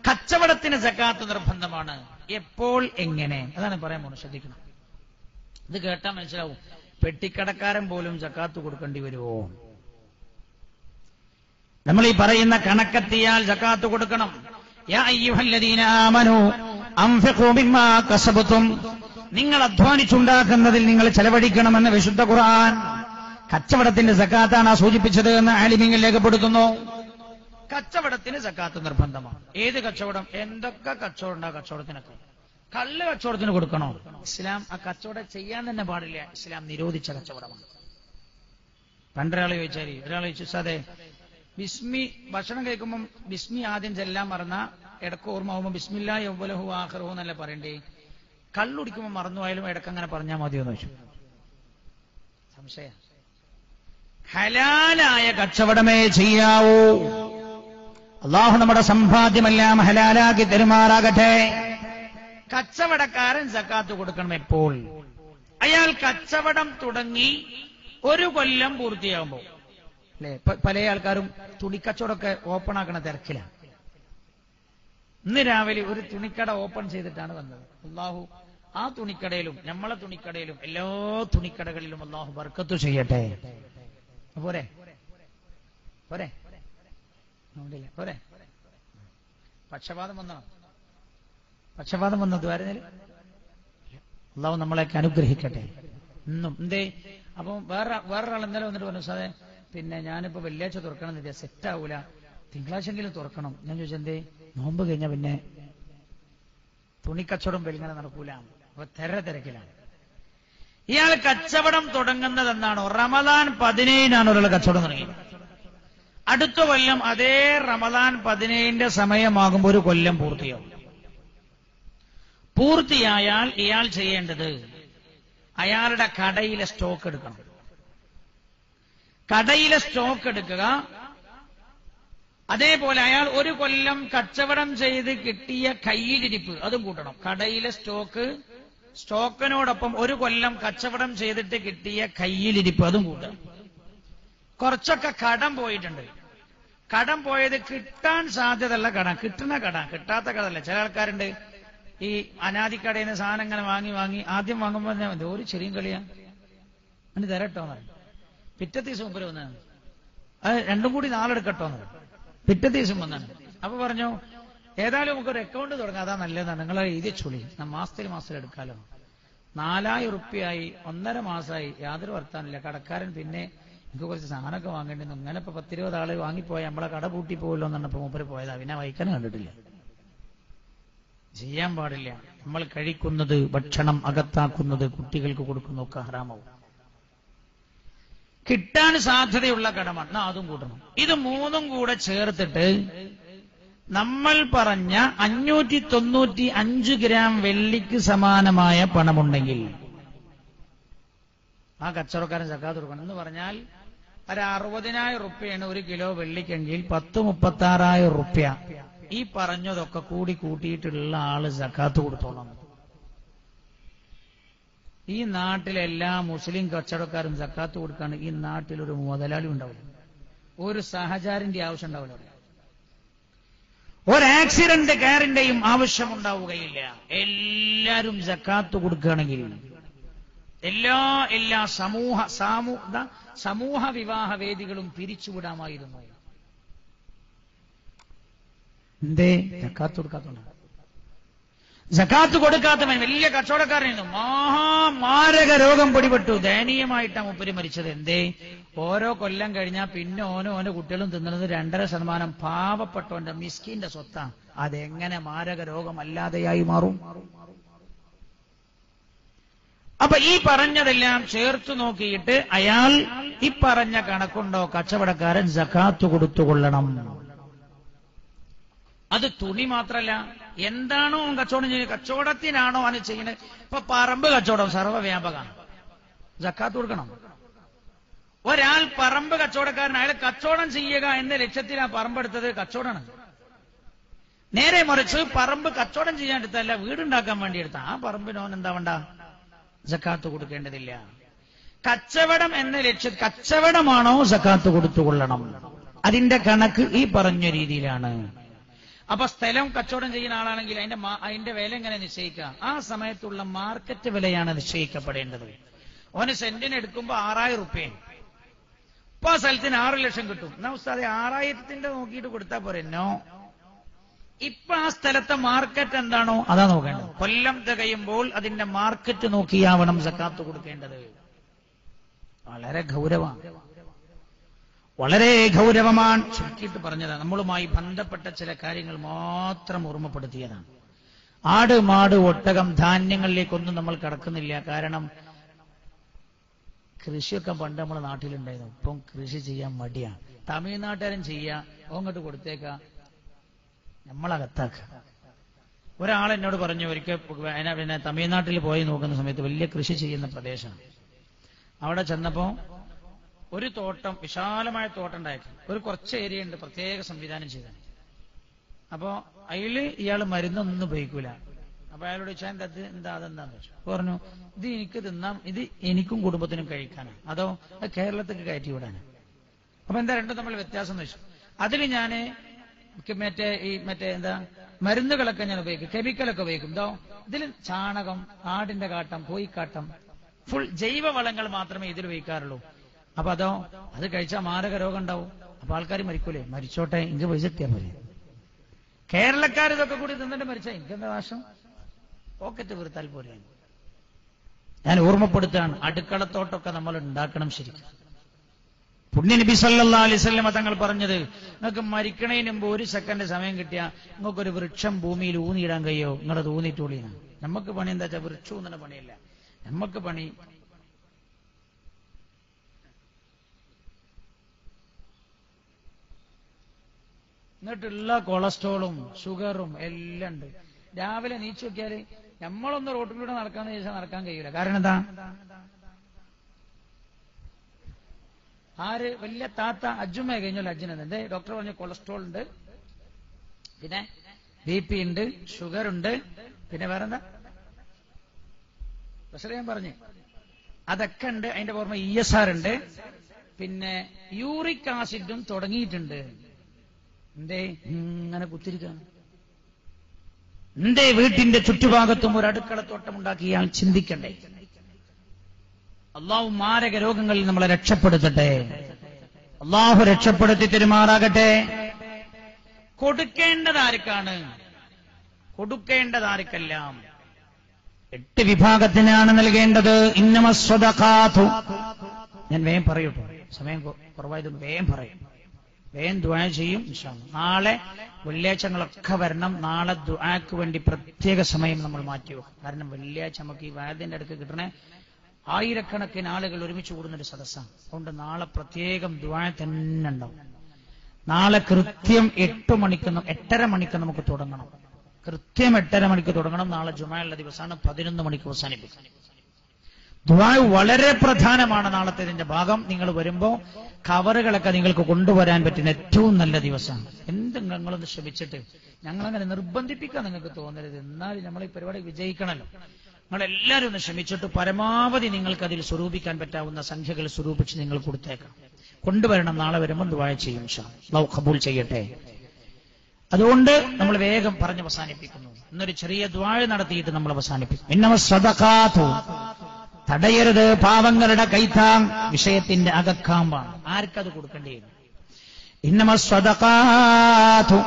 കച്ചവടത്തിന് സക്കാത്ത് നിർബന്ധമാണ്. എപ്പോൾ, എങ്ങനെ, അതാണ് പറയാൻ പോകുന്നത്. ശ്രദ്ധിക്കണം. ഇത് കേട്ടാൽ മനസ്സിലാവും, പെട്ടിക്കടക്കാരൻ പോലും സക്കാത്ത് കൊടുക്കേണ്ടി വരുമോ? നമ്മൾ ഈ പറയുന്ന കണക്കെത്തിയാൽ സക്കാത്ത് കൊടുക്കണം. യാ അയ്യുഹല്ലദീന ആമനൂ അൻഫിഖൂ മിമ്മാ കസബതും, നിങ്ങൾ അധ്വാനിച്ചുണ്ടാക്കുന്നതിൽ നിങ്ങൾ ചെലവഴിക്കണമെന്ന് വിശുദ്ധ ഖുർആൻ. കച്ചവടത്തിന്റെ സക്കാത്താണ് സൂചിപ്പിച്ചത് എന്ന് ആലിമീങ്ങൾ രേഖപ്പെടുത്തുന്നു. കച്ചവടത്തിന് സക്കാത്ത് നിർബന്ധമാണ്. ഏത് കച്ചവടം, എന്തൊക്കെ കച്ചവടം ഉണ്ടാ, കച്ചവടത്തിനൊക്കെ. കള്ള് കച്ചവടത്തിന് കൊടുക്കണോ? ഇസ്ലാം ആ കച്ചവടം ചെയ്യാൻ തന്നെ പാടില്ല, ഇസ്ലാം നിരോധിച്ച കച്ചവടമാണ്. പണ്ടൊരാളെ ചോദിച്ചാൽ, ഒരാളെ ചോദിച്ചു, അതെ ബിസ്മി ഭക്ഷണം കഴിക്കുമ്പോൾ ബിസ്മി ആദ്യം ചെല്ലാൻ മറന്ന ഇടക്ക് ഓർമ്മ ആവുമ്പോൾ ബിസ്മില്ലാഹി അവ്വലഹു ആഖിറുഹു എന്നല്ലേ പറയണ്ടേ, കള്ളുടിക്കുമ്പോൾ മറന്നുപോയാലും ഇടക്ക് അങ്ങനെ പറഞ്ഞാൽ മതിയോന്ന് ചോദിച്ചു. സംശയം. ഹലാലായ കച്ചവടമേ ചെയ്യാവൂ. അള്ളാഹു നമ്മുടെ സമ്പാദ്യമെല്ലാം ഹലാലാക്കി തെരുമാറാകട്ടെ. കച്ചവടക്കാരൻ സക്കാത്ത് കൊടുക്കണം എപ്പോൾ? അയാൾ കച്ചവടം തുടങ്ങി 1 കൊല്ലം പൂർത്തിയാകുമ്പോൾ. അല്ലെ, പല ആൾക്കാരും തുണിക്കച്ചവടമൊക്കെ ഓപ്പൺ ആക്കണ തിരക്കിലാണ്. ഇന്ന് രാവിലെ ഒരു തുണിക്കട ഓപ്പൺ ചെയ്തിട്ടാണ് വന്നത്. അള്ളാഹു ആ തുണിക്കടയിലും നമ്മളെ തുണിക്കടയിലും എല്ലാ തുണിക്കടകളിലും അള്ളാഹു ബർക്കത്ത് ചെയ്യട്ടെ. പോരെ പോരെ പോരെ. പക്ഷപാതം വന്നോ? പക്ഷപാതം വന്നത് ആയിരുന്നില്ല. അള്ളാഹു നമ്മളെയൊക്കെ അനുഗ്രഹിക്കട്ടെ. ഇന്നും എന്തേ അപ്പം വേറൊരാൾ ഇന്നലെ വന്നിട്ട് പറഞ്ഞു, സാറേ പിന്നെ ഞാനിപ്പോ വെള്ളിയാഴ്ച തുറക്കണം എന്ന് സെറ്റ് ആവൂല, തിങ്കളാഴ്ചെങ്കിലും തുറക്കണം. ഞാൻ ചോദിച്ചെന്തേ, നോമ്പ് കഴിഞ്ഞാൽ പിന്നെ തുണിക്കച്ചവടം വെളിങ്ങനെ നടക്കൂല, അപ്പൊ തിരക്കിലാണ്. ഇയാൾ കച്ചവടം തുടങ്ങുന്നത് എന്നാണോ? റമദാൻ 17 ഒരാൾ കച്ചവടം തുടങ്ങിയത്. അടുത്ത കൊല്ലം അതേ റമദാൻ 17 സമയമാകുമ്പോൾ 1 കൊല്ലം പൂർത്തിയാവും. പൂർത്തിയായാൽ ഇയാൾ ചെയ്യേണ്ടത് അയാളുടെ കടയിലെ സ്റ്റോക്ക് എടുക്കണം. കടയിലെ സ്റ്റോക്ക് എടുക്കുക. അതേപോലെ അയാൾ 1 കൊല്ലം കച്ചവടം ചെയ്ത് കിട്ടിയ കയ്യിലിരിപ്പ് അതും കൂട്ടണം. കടയിലെ സ്റ്റോക്കിനോടൊപ്പം 1 കൊല്ലം കച്ചവടം ചെയ്തിട്ട് കിട്ടിയ കയ്യിലിരിപ്പ് അതും കൂട്ടണം. കുറച്ചൊക്കെ കടം പോയിട്ടുണ്ട്. കടം പോയത് കിട്ടാൻ സാധ്യതയുള്ള കടം, കിട്ടുന്ന കടം, കിട്ടാത്ത കടമല്ല. ചില ആൾക്കാരുണ്ട് ഈ അനാദിക്കടയിൽ നിന്ന് സാധനം ഇങ്ങനെ വാങ്ങി ആദ്യം വാങ്ങുമ്പോൾ ഞാൻ ഒരു ചെറിയ കളിയാ അങ്ങനെ തരട്ടോന്ന് പറയും. പിറ്റത്തെ ദിവസം മുമ്പിൽ വന്നാണ് അത് രണ്ടും കൂടി നാളെടുക്കട്ടോന്ന് പറയും. പിറ്റത്തെ ദിവസം വന്നാണ്. അപ്പൊ പറഞ്ഞു ഏതായാലും നമുക്കൊരു അക്കൗണ്ട് തുടങ്ങാം, അതാ നല്ലതാണ്, നിങ്ങൾ എഴുതി ചൊളി, മാസത്തിൽ എടുക്കാലോ. 4000 റുപ്യായി 1.5 മാസമായി യാതൊരു വർത്താനില്ല. കടക്കാരൻ പിന്നെ എനിക്ക് കുറച്ച് സാധനമൊക്കെ വാങ്ങേണ്ടിരുന്നു, ഇങ്ങനെ ഇപ്പൊ 10-20 ആള് വാങ്ങിപ്പോയാൽ നമ്മളെ കട പൂട്ടി പോയല്ലോ എന്ന് പറഞ്ഞപ്പോ മൂപ്പര് പോയതാ. പിന്നെ വൈക്കനെ കണ്ടിട്ടില്ല. ചെയ്യാൻ പാടില്ല. നമ്മൾ കഴിക്കുന്നത്, ഭക്ഷണം അകത്താക്കുന്നത്, കുട്ടികൾക്ക് കൊടുക്കുന്നതൊക്കെ ഹറാമാവും. കിട്ടാൻ സാധ്യതയുള്ള കടമാണ്, അതും കൂട്ടണം. ഇത് മൂന്നും കൂടെ ചേർത്തിട്ട് നമ്മൾ പറഞ്ഞ 595 ഗ്രാം വെള്ളിക്ക് സമാനമായ പണമുണ്ടെങ്കിൽ ആ കച്ചവടക്കാരൻ സക്കാത്ത് കൊടുക്കണം. എന്ന് പറഞ്ഞാൽ ഒരു 60,000 റുപ്യാണ് 1 കിലോ വെള്ളിക്കെങ്കിൽ 36,000 റുപ്യ ഈ പറഞ്ഞതൊക്കെ കൂടി കൂട്ടിയിട്ടുള്ള ആള് സക്കാത്ത് കൊടുത്തോളാം. ഈ നാട്ടിലെല്ലാ മുസ്ലിം കച്ചവടക്കാരും സക്കാത്ത് കൊടുക്കാണ്. ഈ നാട്ടിലൊരു മുതലാളി ഉണ്ടാവില്ല, ഒരു സഹചാരിന്റെ ആവശ്യം ഉണ്ടാവില്ല, ഒരു ആക്സിഡന്റ് കാറിന്റെയും ആവശ്യമുണ്ടാവുകയില്ല. എല്ലാരും സക്കാത്ത് കൊടുക്കുകയാണെങ്കിൽ എല്ലാ സമൂഹ വിവാഹ വേദികളും പിരിച്ചുവിടാമായിരുന്നു. എന്തേ സക്കാത്ത് കൊടുക്കാത്തതുകൊണ്ട്? സക്കാത്ത് കൊടുക്കാത്തവൻ വലിയ കച്ചവടക്കാരനായിരുന്നു, മാരക രോഗം പിടിപെട്ടു, ദയനീയമായിട്ടാണ് മുപ്പര് മരിച്ചത്. എന്തേ? ഓരോ കൊല്ലം കഴിഞ്ഞാൽ പിന്നെ ഓരോ കുട്ടികളും തിന്നുന്നത് 2.5% പാവപ്പെട്ടവന്റെ മിസ്കിന്റെ സ്വത്താണ്. അതെങ്ങനെ മാരക രോഗമല്ലാതെയായി മാറും? അപ്പൊ ഈ പറഞ്ഞതെല്ലാം ചേർത്തു നോക്കിയിട്ട് അയാൾ ഈ പറഞ്ഞ കണക്കുണ്ടോ കച്ചവടക്കാരൻ സക്കാത്ത് കൊടുത്തുകൊള്ളണം. അത് തുണി മാത്രല്ല, എന്താണോ കച്ചവടം ചെയ്യുന്നത്, കച്ചവടത്തിനാണോ അത് ചെയ്യുന്നത്. ഇപ്പൊ പറമ്പ് കച്ചവടം സർവ്വവ്യാപകമാണ്, സക്കാത്ത് കൊടുക്കണം. ഒരാൾ പറമ്പ് കച്ചവടക്കാരൻ, അയാൾ കച്ചവടം ചെയ്യുക എന്ന ലക്ഷ്യത്തിൽ ആ പറമ്പെടുത്തത് കച്ചവടമാണ്. നേരെ മറിച്ച് പറമ്പ് കച്ചവടം ചെയ്യാൻ എടുത്തല്ല, വീടുണ്ടാക്കാൻ വേണ്ടി എടുത്ത ആ പറമ്പിനോൻ എന്താ വേണ്ട, സക്കാത്ത് കൊടുക്കേണ്ടതില്ല. കച്ചവടം എന്ന ലക്ഷ്യം, കച്ചവടമാണോ സക്കാത്ത് കൊടുത്തുകൊള്ളണം. അതിന്റെ കണക്ക് ഈ പറഞ്ഞ രീതിയിലാണ്. അപ്പൊ സ്ഥലം കച്ചവടം ചെയ്യുന്ന ആളാണെങ്കിൽ അതിന്റെ വില എങ്ങനെ നിശ്ചയിക്കുക? ആ സമയത്തുള്ള മാർക്കറ്റ് വിലയാണ് നിശ്ചയിക്കപ്പെടേണ്ടത്. ഓന് സെന്റിന് എടുക്കുമ്പോ 6,000 റുപ്യ, ഇപ്പൊ ആ സ്ഥലത്തിന് 6 ലക്ഷം കിട്ടും. എന്നാ ഉസ്താദെ 6,000 നോക്കിയിട്ട് കൊടുത്താൽ പോരെ? നോ, ഇപ്പൊ ആ സ്ഥലത്തെ മാർക്കറ്റ് എന്താണോ അതാ നോക്കേണ്ടത്. കൊല്ലം തികയുമ്പോൾ അതിന്റെ മാർക്കറ്റ് നോക്കിയാവണം സക്കാത്ത് കൊടുക്കേണ്ടത്. വളരെ ഗൗരവമാണ്, വളരെ ഗൗരവമാണ്. ചുരുക്കിയിട്ട് പറഞ്ഞതാണ്, നമ്മളുമായി ബന്ധപ്പെട്ട ചില കാര്യങ്ങൾ മാത്രം ഓർമ്മപ്പെടുത്തിയതാണ്. ആട്, മാട്, ഒട്ടകം, ധാന്യങ്ങളിലേക്കൊന്നും നമ്മൾ കടക്കുന്നില്ല. കാരണം കൃഷിയൊക്കെ പണ്ട് നമ്മുടെ നാട്ടിലുണ്ടായിരുന്നു, ഇപ്പം കൃഷി ചെയ്യാൻ മടിയാണ്. തമിഴ്നാട്ടുകാരൻ ചെയ്യുക, അങ്ങോട്ട് കൊടുത്തേക്ക, നമ്മളകത്താക്ക. ഒരാൾ എന്നോട് പറഞ്ഞു, ഒരിക്കൽ പിന്നെ തമിഴ്നാട്ടിൽ പോയി നോക്കുന്ന സമയത്ത് വലിയ കൃഷി ചെയ്യുന്ന പ്രദേശമാണ്. അവിടെ ചെന്നപ്പോ ഒരു തോട്ടം, വിശാലമായ തോട്ടം ഉണ്ടായിരുന്നു. ഒരു കുറച്ച് ഏരിയ ഉണ്ട് പ്രത്യേക സംവിധാനം ചെയ്താൽ. അപ്പോ അതില് ഇയാൾ മരുന്നൊന്നും ഉപയോഗിക്കൂല. അപ്പൊ അയാളോട് ചോദിച്ചാൽ അതെന്താന്ന് വെച്ചു. പറഞ്ഞു, ഇത് എനിക്ക് തിന്നാം, ഇത് എനിക്കും കുടുംബത്തിനും കഴിക്കാനാണ്, അതോ കേരളത്തിലേക്ക് കയറ്റി വിടാനാണ്. അപ്പൊ എന്താ രണ്ടും തമ്മിൽ വ്യത്യാസം എന്ന് വെച്ചു. അതിൽ ഞാന് എന്താ മരുന്നുകളൊക്കെ ഞാൻ ഉപയോഗിക്കും, കെമിക്കലൊക്കെ ഉപയോഗിക്കും. ഇതോ ഇതിൽ ചാണകം, ആടിന്റെ കാട്ടം, കോഴിക്കാട്ടം, ഫുൾ ജൈവ വളങ്ങൾ മാത്രമേ ഇതിൽ ഉപയോഗിക്കാറുള്ളൂ. അപ്പൊ അതോ അത് കഴിച്ചാൽ മാരക രോഗം ഉണ്ടാവും. അപ്പൊ ആൾക്കാർ മരിക്കൂലേ? മരിച്ചോട്ടെ, എനിക്ക് പൈസ കിട്ടിയാൽ മതി. കേരളക്കാർ ഇതൊക്കെ കൂടി തിന്നിട്ട് മരിച്ചാൽ എനിക്കെന്താ നാശം? പോക്കറ്റ് വീർത്താൽ പോലെ. ഞാൻ ഓർമ്മപ്പെടുത്താണ്, അടുക്കളത്തോട്ടൊക്കെ നമ്മൾ ഉണ്ടാക്കണം ശരിക്കും. പുണ്യ നബി സല്ലല്ലാഹു അലൈഹി വസല്ലം തങ്ങൾ പറഞ്ഞത്, നിങ്ങൾക്ക് മരിക്കണതിന് മുമ്പ് 1 സെക്കൻഡ് സമയം കിട്ടിയാൽ നിങ്ങൾക്കൊരു വൃക്ഷം ഭൂമിയിൽ ഊന്നിയിടാൻ കഴിയോ? നിങ്ങളത് ഊന്നിട്ടൂളിയാണ്. നമുക്ക് പണി എന്താ വെച്ചാൽ വൃക്ഷം ഊന്നുന്ന പണിയല്ല, നമുക്ക് പണി എന്നിട്ടുള്ള കൊളസ്ട്രോളും ഷുഗറും എല്ലാം ഉണ്ട്. രാവിലെ നീച്ചു നോക്കിയാല് നമ്മളൊന്ന് റോട്ടിലൂടെ നടക്കാന്ന് ചോദിച്ചാൽ നടക്കാൻ കഴിയില്ല. കാരണം എന്താ? ആര് വലിയ താത്ത അജ്ജുമ്മ കഴിഞ്ഞല്ലോ, അജ്ജിനെന്ത് എന്തേ ഡോക്ടർ പറഞ്ഞു കൊളസ്ട്രോൾ ഉണ്ട്, പിന്നെ BP ഉണ്ട്, ഷുഗർ ഉണ്ട്, പിന്നെ വേറെന്താ പ്രഷർ ഞാൻ പറഞ്ഞു, അതൊക്കെ ഉണ്ട്. അതിന്റെ പുറമെ ESR ഉണ്ട്, പിന്നെ യൂറിക് ആസിഡും തുടങ്ങിയിട്ടുണ്ട്. എന്തേ ഇങ്ങനെ കുത്തിരിക്കാണ്? എന്റെ വീട്ടിന്റെ ചുറ്റുഭാഗത്തും ഒരു അടുക്കളത്തോട്ടം ഉണ്ടാക്കിയാൽ ചിന്തിക്കണ്ടേ? അള്ളാഹു മാരക രോഗങ്ങളിൽ നമ്മളെ രക്ഷപ്പെടുത്തട്ടെ. അള്ളാഹു രക്ഷപ്പെടുത്തി തെരുമാറാകട്ടെ. കൊടുക്കേണ്ടതാർക്കാണ്? കൊടുക്കേണ്ടതാർക്കെല്ലാം 8 വിഭാഗത്തിനാണ് നൽകേണ്ടത്. ഇന്നമസ്സദഖാതു. ഞാൻ വേഗം പറയൂട്ടോ, സമയം കുറവായതുകൊണ്ട് വേഗം പറയും, വേഗം ദുആ ചെയ്യും ഇൻഷാ അല്ലാഹ്. നാളെ വെള്ളിയാഴ്ചകളൊക്കെ വരണം. നാളെ ദുആക്ക് വേണ്ടി പ്രത്യേക സമയം നമ്മൾ മാറ്റിവെക്കും. കാരണം വെള്ളിയാഴ്ച നമുക്ക് ഈ വായതിന്റെ അടുക്ക് കിട്ടണേ ആയിരക്കണക്കിന് ആളുകൾ ഒരുമിച്ച് കൂടുന്നൊരു സദസ്സാണ്. അതുകൊണ്ട് നാളെ പ്രത്യേകം ദുആ തന്നെ ഉണ്ടാവും. നാളെ കൃത്യം 8:30 മണിക്ക് നമുക്ക് തുടങ്ങണം. കൃത്യം 8:30 മണിക്ക് തുടങ്ങണം. നാളെ ജുമഅയുള്ള ദിവസമാണ്. 11 മണിക്ക് അവസാനിപ്പിക്കും. ദുആ വളരെ പ്രധാനമാണ്. നാളത്തെ ഇതിന്റെ ഭാഗം നിങ്ങൾ വരുമ്പോ കവറുകളൊക്കെ നിങ്ങൾക്ക് കൊണ്ടുവരാൻ പറ്റുന്ന ഏറ്റവും നല്ല ദിവസമാണ്. എന്തെങ്കിലും നിങ്ങളൊന്ന് ശ്രമിച്ചിട്ട്, ഞങ്ങളങ്ങനെ നിർബന്ധിപ്പിക്കാൻ നിങ്ങൾക്ക് തോന്നരുത്. എന്നാലും നമ്മൾ ഈ പരിപാടി വിജയിക്കണമല്ലോ. നിങ്ങളെല്ലാവരും ഒന്ന് ശ്രമിച്ചിട്ട് പരമാവധി നിങ്ങൾക്ക് അതിൽ സ്വരൂപിക്കാൻ പറ്റാവുന്ന സംഖ്യകൾ സ്വരൂപിച്ച് നിങ്ങൾ കൊടുത്തേക്കണം, കൊണ്ടുവരണം. നാളെ വരുമ്പോൾ ദുആ ചെയ്യും ഇൻഷാ അല്ലാഹ്. അല്ലാഹു ഖബൂൽ ചെയ്യട്ടെ. അതുകൊണ്ട് നമ്മൾ വേഗം പറഞ്ഞ് അവസാനിപ്പിക്കുന്നു. ഇന്നൊരു ചെറിയ ദുആ നടത്തിയിട്ട് നമ്മൾ അവസാനിപ്പിക്കും. ഇന്നമസ്സദഖാതു. തടയരുത് പാവങ്ങളുടെ കൈത്താങ്. വിഷയത്തിന്റെ അകക്കാമ്പാണ്. ആർക്കത് കൊടുക്കേണ്ടി വരും? ഇന്നമസ്സദഖാതു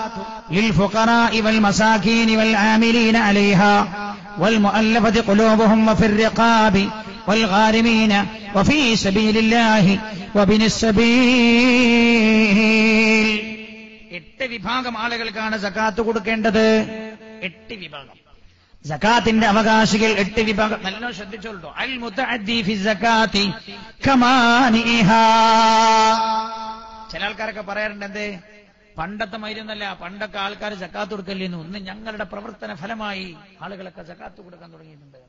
ലിൽ ഫുഖറാഇ വൽ മസാകീനി വൽ ആമിലീന അലൈഹാ വൽ മുഅല്ലഫതി ഖുലൂബുഹും വഫിർ റിഖാബി വൽ ഗാരിമീന വഫീ സബീലില്ലാഹി വബിനിസ് സബീൽ. 8 വിഭാഗം ആളുകൾക്കാണ് സകാത്ത് കൊടുക്കേണ്ടത്. 8 വിഭാഗം സകാത്തിന്റെ അവകാശികൾ 8 വിഭാഗം. നല്ല ശ്രദ്ധിച്ചോളൂ. അൽ മുതഅദ്ദി ഫി സകാത്തി കമാനിഹാ. ചില ആൾക്കാരൊക്കെ പറയാറുണ്ട്, എന്തേ പണ്ടത്തെ മൈരൊന്നല്ല, പണ്ടൊക്കെ ആൾക്കാർ സകാത്ത് കൊടുക്കല്ലേന്നു. ഇന്ന് ഞങ്ങളുടെ പ്രവർത്തന ഫലമായി ആളുകളൊക്കെ സകാത്ത് കൊടുക്കാൻ തുടങ്ങിയിട്ടുണ്ട്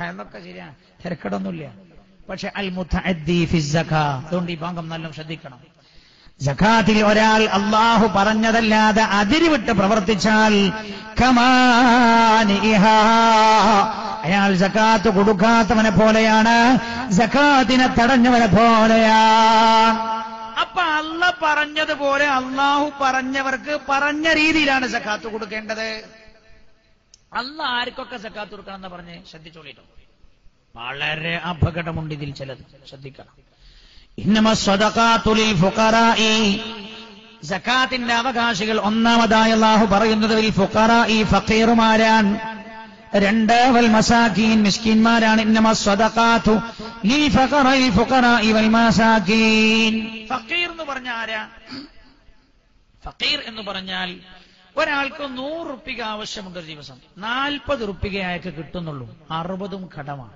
എന്നൊക്കെ ശരിയാണ്, തിരക്കടൊന്നുമില്ല. പക്ഷെ അൽ മുതഅദ്ദി ഫി സകാ, അതുകൊണ്ട് ഈ ഭാഗം നല്ല ശ്രദ്ധിക്കണം. സകാത്തിൽ ഒരാൾ അള്ളാഹു പറഞ്ഞതല്ലാതെ അതിരുവിട്ട് പ്രവർത്തിച്ചാൽ കമാനിഹാ, അയാൾ സകാത്ത് കൊടുക്കാത്തവനെ പോലെയാണ്, സകാത്തിനെ തടഞ്ഞവനെ പോലെയാണ്. അപ്പൊ അള്ളാഹ് പറഞ്ഞതുപോലെ അള്ളാഹു പറഞ്ഞവർക്ക് പറഞ്ഞ രീതിയിലാണ് സകാത്ത് കൊടുക്കേണ്ടത്. അള്ളാഹ് ആർക്കൊക്കെ സകാത്ത് കൊടുക്കണം എന്ന് പറഞ്ഞ് ശ്രദ്ധിച്ചോളിട്ടോ. വളരെ അപകടമുണ്ട് ഇതിൽ ചിലത്, ശ്രദ്ധിക്കണം. ഇന്നമസ്സദഖാതു ലിൽ ഫുഖറാഇ. സകാത്തിന്റെ അവകാശികൾ ഒന്നാമതായി അല്ലാഹു പറയുന്നത് ലിൽ ഫുഖറാഇ, ഫഖീറുമാരാണ്. 2 വൽ മസാകീൻ, മിസ്കീൻമാരാണ്. ഇന്നമസ്സദഖാതു ലിൽ ഫുഖറാഇ വൽ മസാകീൻ. ഫഖീർ എന്ന് പറഞ്ഞാൽ ആരാ? ഫഖീർ എന്ന് പറഞ്ഞാൽ ഒരാൾക്ക് 100 റുപ്യ ആവശ്യമുണ്ട് ഒരു ദിവസം. 40 റുപ്യ അയാൾക്ക് കിട്ടുന്നുള്ളൂ, 60 കടമാണ്.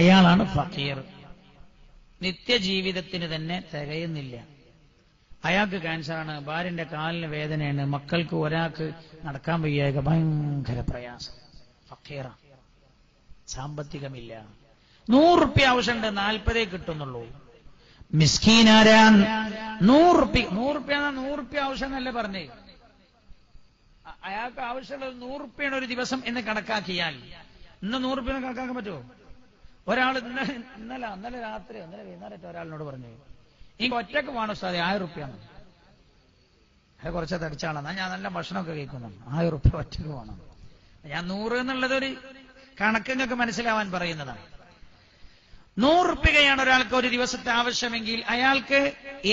അയാളാണ് ഫഖീർ. നിത്യജീവിതത്തിന് തന്നെ തികയുന്നില്ല. അയാൾക്ക് ക്യാൻസറാണ്, ഭാര്യന്റെ കാലിന് വേദനയാണ്, മക്കൾക്ക് ഒരാൾക്ക് നടക്കാൻ വയ്യാക, ഭയങ്കര പ്രയാസം. ഫഖീറാണ്, സാമ്പത്തികമില്ല. 100 റുപ്യ ആവശ്യമുണ്ട്, 40 കിട്ടുന്നുള്ളൂ. മിസ്കീനാരാൻ 100 റുപ്യ 100 റുപ്യ ആവശ്യം എന്നല്ലേ പറഞ്ഞേ. അയാൾക്ക് ആവശ്യമുള്ളത് 100 റുപ്യാണ് ഒരു ദിവസം എന്ന് കണക്കാക്കിയാൽ, ഇന്ന് 100 റുപ്യ കണക്കാക്കാൻ പറ്റുമോ? ഒരാൾ ഇന്നലെ രാത്രി വൈകുന്നേരത്തെ ഒരാളിനോട് പറഞ്ഞു, ഈ ഒറ്റക്ക് വേണം സാധേ 1000 റുപ്യാണ്. അത് കുറച്ച് തടിച്ചാളെന്നാ, ഞാൻ നല്ല ഭക്ഷണമൊക്കെ കഴിക്കുന്നുണ്ട്, 1000 റുപ്യ ഒറ്റക്ക് വേണം. ഞാൻ 100 എന്നുള്ളതൊരു കണക്കിനൊക്കെ മനസ്സിലാവാൻ പറയുന്നതാണ്. 100 റുപ്യയാണ് ഒരാൾക്ക് ഒരു ദിവസത്തെ ആവശ്യമെങ്കിൽ അയാൾക്ക്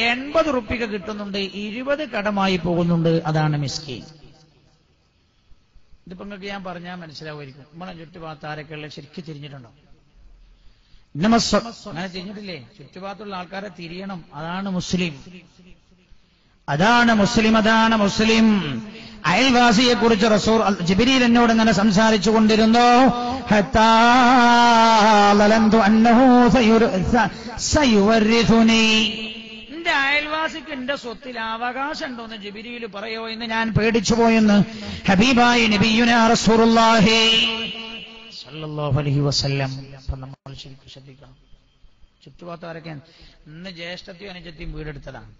80 റുപ്യ കിട്ടുന്നുണ്ട്, 20 കടമായി പോകുന്നുണ്ട്. അതാണ് മിസ്കീൻ. ഇതിപ്പോ നിങ്ങൾക്ക് ഞാൻ പറഞ്ഞാൽ മനസ്സിലാവുമായിരിക്കും. നമ്മളെ ചുറ്റുഭാഗത്ത് ആരൊക്കെയുള്ള ശരിക്കും തിരിഞ്ഞിട്ടുണ്ടോ? അങ്ങനെ തിരിഞ്ഞിട്ടില്ലേ? ചുറ്റുഭാഗത്തുള്ള ആൾക്കാരെ തിരിയണം. അതാണ് മുസ്ലിം, അതാണ് മുസ്ലിം, അതാണ് മുസ്ലിം. അയൽവാസിയെ കുറിച്ച് റസൂൽ ജിബ്രീൽ എന്നോട് ഇങ്ങനെ സംസാരിച്ചു കൊണ്ടിരുന്നു. എന്റെ അയൽവാസിക്ക് എന്റെ സ്വത്തിൽ അവകാശം ഉണ്ടോന്ന് ജിബ്രീൽ പറയോ എന്ന് ഞാൻ പേടിച്ചു പോയെന്ന് ഹബീബായി നബിയുനാ റസൂലുള്ളാഹി സല്ലല്ലാഹു അലൈഹി വസല്ലം. അപ്പൊ നമ്മൾ ശരിക്കും ശ്രദ്ധിക്കണം. ചുറ്റുപാത്താരൊക്കെ ഇന്ന് ജ്യേഷ്ഠത്തെയും അനുജത്തെയും വീടെടുത്തതാണ്,